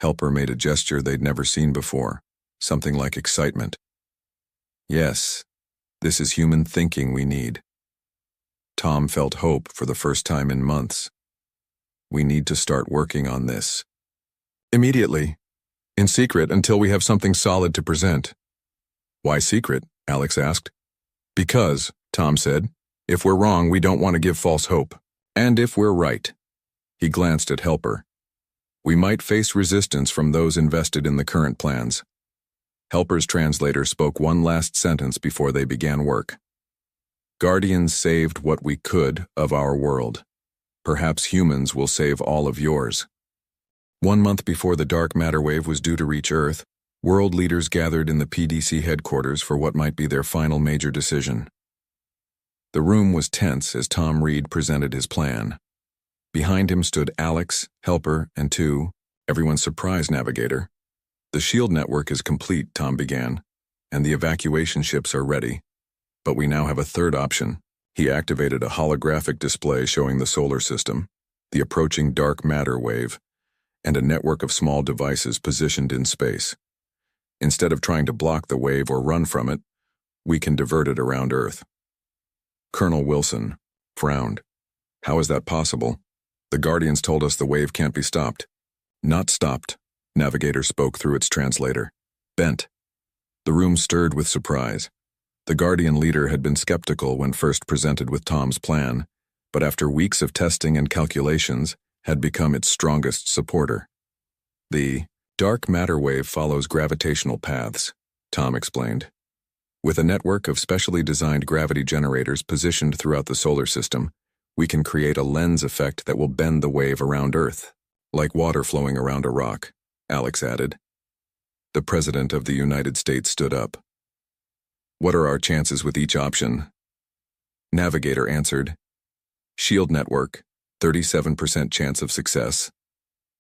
Helper made a gesture they'd never seen before, something like excitement. Yes, this is human thinking we need. Tom felt hope for the first time in months. We need to start working on this. Immediately. In secret until we have something solid to present. Why secret? Alex asked. Because, Tom said, if we're wrong, we don't want to give false hope. And if we're right. He glanced at Helper. We might face resistance from those invested in the current plans. Helper's translator spoke one last sentence before they began work. Guardians saved what we could of our world. Perhaps humans will save all of yours. 1 month before the dark matter wave was due to reach Earth, world leaders gathered in the PDC headquarters for what might be their final major decision. The room was tense as Tom Reed presented his plan. Behind him stood Alex, Helper, and everyone's surprise navigator. The shield network is complete, Tom began, and the evacuation ships are ready. But we now have a third option. He activated a holographic display showing the solar system, the approaching dark matter wave, and a network of small devices positioned in space. Instead of trying to block the wave or run from it, we can divert it around Earth. Colonel Wilson frowned. How is that possible? The Guardians told us the wave can't be stopped. Not stopped, Navigator spoke through its translator. Bent. The room stirred with surprise. The Guardian leader had been skeptical when first presented with Tom's plan, but after weeks of testing and calculations, had become its strongest supporter. The dark matter wave follows gravitational paths, Tom explained. With a network of specially designed gravity generators positioned throughout the solar system, we can create a lens effect that will bend the wave around Earth, like water flowing around a rock, Alex added. The President of the United States stood up. What are our chances with each option? Navigator answered. Shield network, 37% chance of success.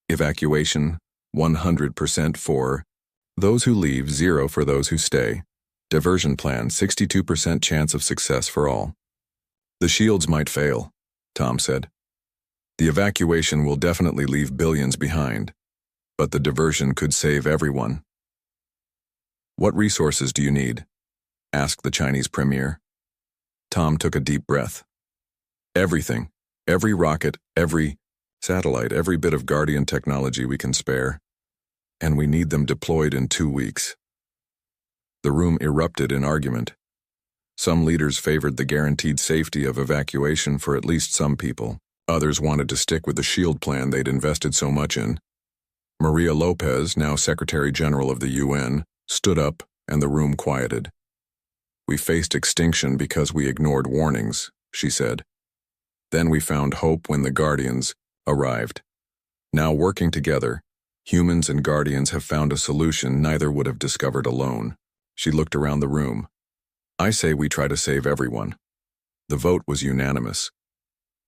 Evacuation, 100% for those who leave, 0 for those who stay. Diversion plan, 62% chance of success for all. The shields might fail, Tom said. The evacuation will definitely leave billions behind, but the diversion could save everyone. What resources do you need? Asked the Chinese premier. Tom took a deep breath. Everything. Every rocket, every satellite, every bit of Guardian technology we can spare. And we need them deployed in 2 weeks. The room erupted in argument. Some leaders favored the guaranteed safety of evacuation for at least some people. Others wanted to stick with the shield plan they'd invested so much in. Maria Lopez, now Secretary General of the UN, stood up and the room quieted. We faced extinction because we ignored warnings, she said. Then we found hope when the Guardians arrived. Now working together, humans and Guardians have found a solution neither would have discovered alone. She looked around the room. I say we try to save everyone. The vote was unanimous.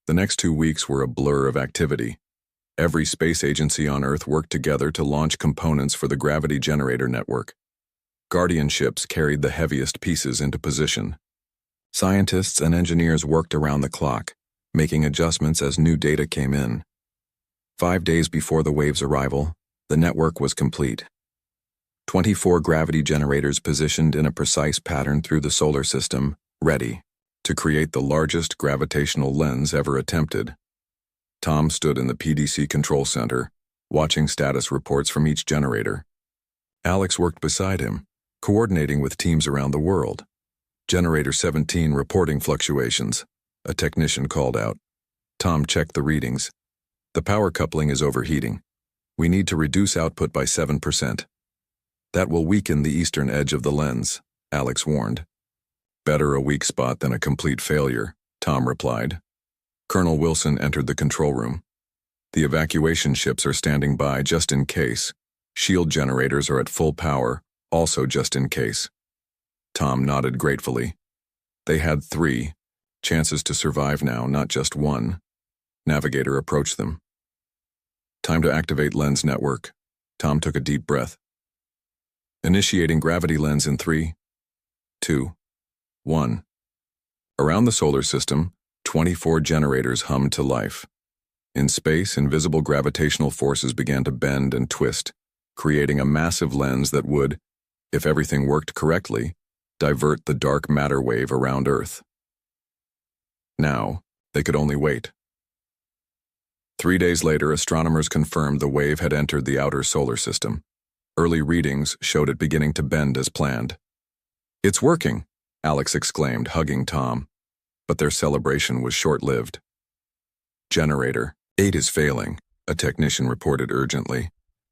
The next 2 weeks were a blur of activity. Every space agency on Earth worked together to launch components for the gravity generator network. Guardian ships carried the heaviest pieces into position. Scientists and engineers worked around the clock, making adjustments as new data came in. 5 days before the wave's arrival, the network was complete. 24 gravity generators positioned in a precise pattern through the solar system, ready to create the largest gravitational lens ever attempted. Tom stood in the PDC control center, watching status reports from each generator. Alex worked beside him, coordinating with teams around the world. Generator 17 reporting fluctuations. A technician called out. Tom checked the readings. The power coupling is overheating. We need to reduce output by 7%. That will weaken the eastern edge of the lens, Alex warned. Better a weak spot than a complete failure, Tom replied. Colonel Wilson entered the control room. The evacuation ships are standing by just in case. Shield generators are at full power, also just in case. Tom nodded gratefully. They had 3 chances to survive now, not just 1. Navigator approached them. Time to activate lens network. Tom took a deep breath. Initiating gravity lens in 3, 2, 1. Around the solar system, 24 generators hummed to life. In space, invisible gravitational forces began to bend and twist, creating a massive lens that would, if everything worked correctly, divert the dark matter wave around Earth. Now, they could only wait. 3 days later, astronomers confirmed the wave had entered the outer solar system. Early readings showed it beginning to bend as planned. It's working, Alex exclaimed, hugging Tom. But their celebration was short-lived. Generator 8 is failing, a technician reported urgently.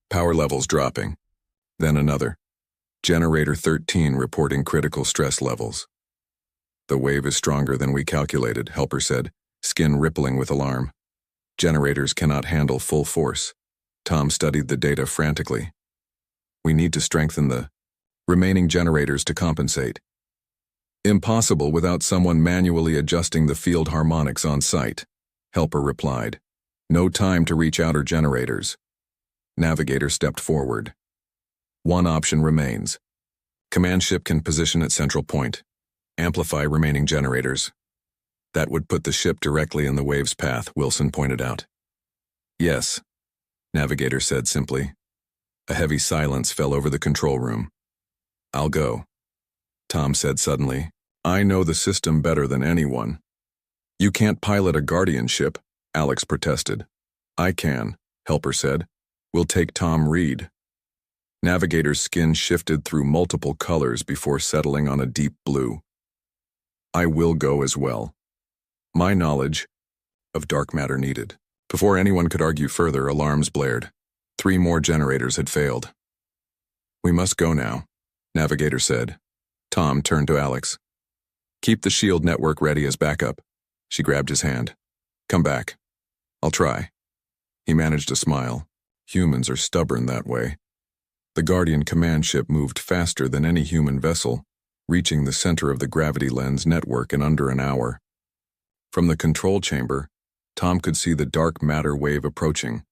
Power levels dropping. Then another. Generator 13 reporting critical stress levels. The wave is stronger than we calculated, Helper said, skin rippling with alarm. Generators cannot handle full force. Tom studied the data frantically. We need to strengthen the remaining generators to compensate. Impossible without someone manually adjusting the field harmonics on site, Helper replied. No time to reach outer generators. Navigator stepped forward. One option remains. Command ship can position at central point. Amplify remaining generators. That would put the ship directly in the wave's path, Wilson pointed out. Yes, Navigator said simply. A heavy silence fell over the control room. I'll go, Tom said suddenly. I know the system better than anyone. You can't pilot a Guardian ship, Alex protested. I can, Helper said. We'll take Tom Reed. Navigator's skin shifted through multiple colors before settling on a deep blue. I will go as well. My knowledge of dark matter needed. Before anyone could argue further, alarms blared. 3 more generators had failed. We must go now, Navigator said. Tom turned to Alex. Keep the shield network ready as backup. She grabbed his hand. Come back. I'll try. He managed a smile. Humans are stubborn that way. The Guardian command ship moved faster than any human vessel, reaching the center of the gravity lens network in under an hour. From the control chamber, Tom could see the dark matter wave approaching,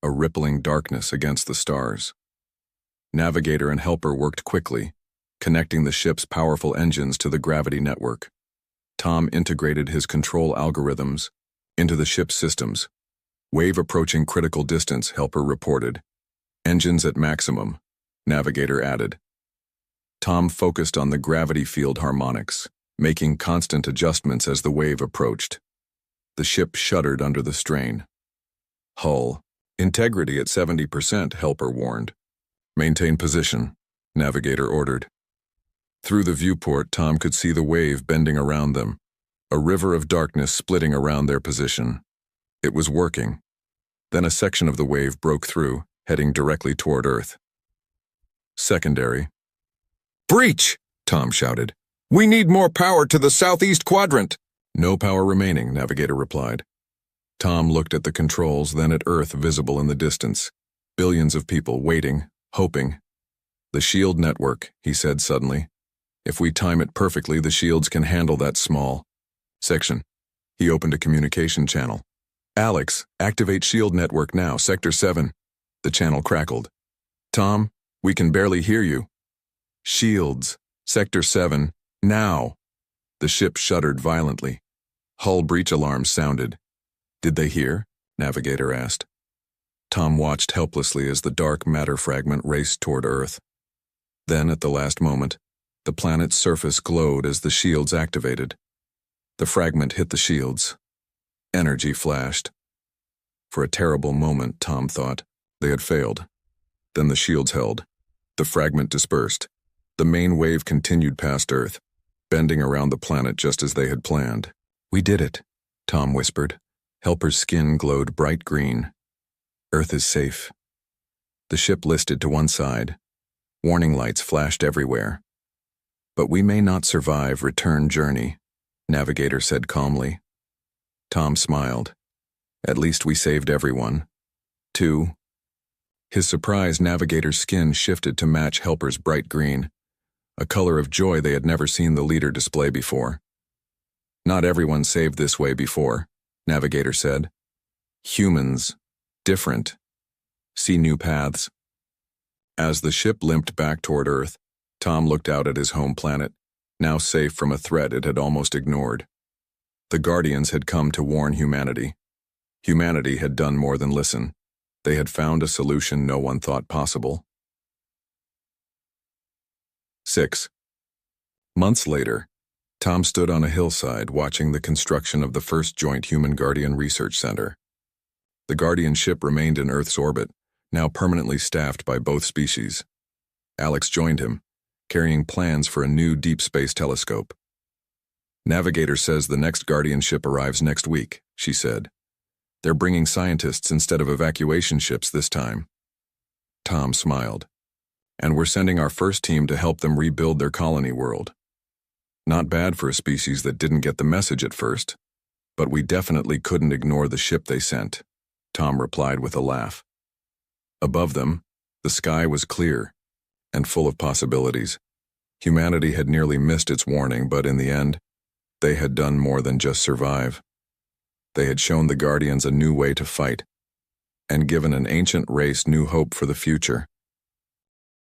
a rippling darkness against the stars. Navigator and Helper worked quickly, connecting the ship's powerful engines to the gravity network. Tom integrated his control algorithms into the ship's systems. Wave approaching critical distance, Helper reported. Engines at maximum, Navigator added. Tom focused on the gravity field harmonics, making constant adjustments as the wave approached. The ship shuddered under the strain. Hull integrity at 70%, Helper warned. Maintain position, Navigator ordered. Through the viewport, Tom could see the wave bending around them, a river of darkness splitting around their position. It was working. Then a section of the wave broke through, heading directly toward Earth. Secondary. Breach! Tom shouted. We need more power to the southeast quadrant. No power remaining, Navigator replied. Tom looked at the controls, then at Earth visible in the distance. Billions of people waiting, hoping. The shield network, he said suddenly. If we time it perfectly, the shields can handle that small section. He opened a communication channel. Alex, activate shield network now, Sector 7. The channel crackled. Tom, we can barely hear you. Shields, Sector 7, now. The ship shuddered violently. Hull breach alarms sounded. Did they hear? Navigator asked. Tom watched helplessly as the dark matter fragment raced toward Earth. Then, at the last moment, the planet's surface glowed as the shields activated. The fragment hit the shields. Energy flashed. For a terrible moment, Tom thought, they had failed. Then the shields held. The fragment dispersed. The main wave continued past Earth, bending around the planet just as they had planned. We did it, Tom whispered. Helper's skin glowed bright green. Earth is safe. The ship listed to one side. Warning lights flashed everywhere. But we may not survive return journey, Navigator said calmly. Tom smiled. At least we saved everyone. 2. His surprised Navigator's skin shifted to match Helper's bright green, a color of joy they had never seen the leader display before. Not everyone saved this way before, Navigator said. Humans, different. See new paths. As the ship limped back toward Earth, Tom looked out at his home planet, now safe from a threat it had almost ignored. The Guardians had come to warn humanity. Humanity had done more than listen. They had found a solution no one thought possible. 6. Months later, Tom stood on a hillside watching the construction of the first joint Human-Guardian Research Center. The Guardian ship remained in Earth's orbit, now permanently staffed by both species. Alex joined him, carrying plans for a new deep space telescope. Navigator says the next Guardian ship arrives next week, she said. They're bringing scientists instead of evacuation ships this time. Tom smiled. And we're sending our first team to help them rebuild their colony world. Not bad for a species that didn't get the message at first, but we definitely couldn't ignore the ship they sent, Tom replied with a laugh. Above them, the sky was clear and full of possibilities. Humanity had nearly missed its warning, but in the end, they had done more than just survive. They had shown the Guardians a new way to fight, and given an ancient race new hope for the future.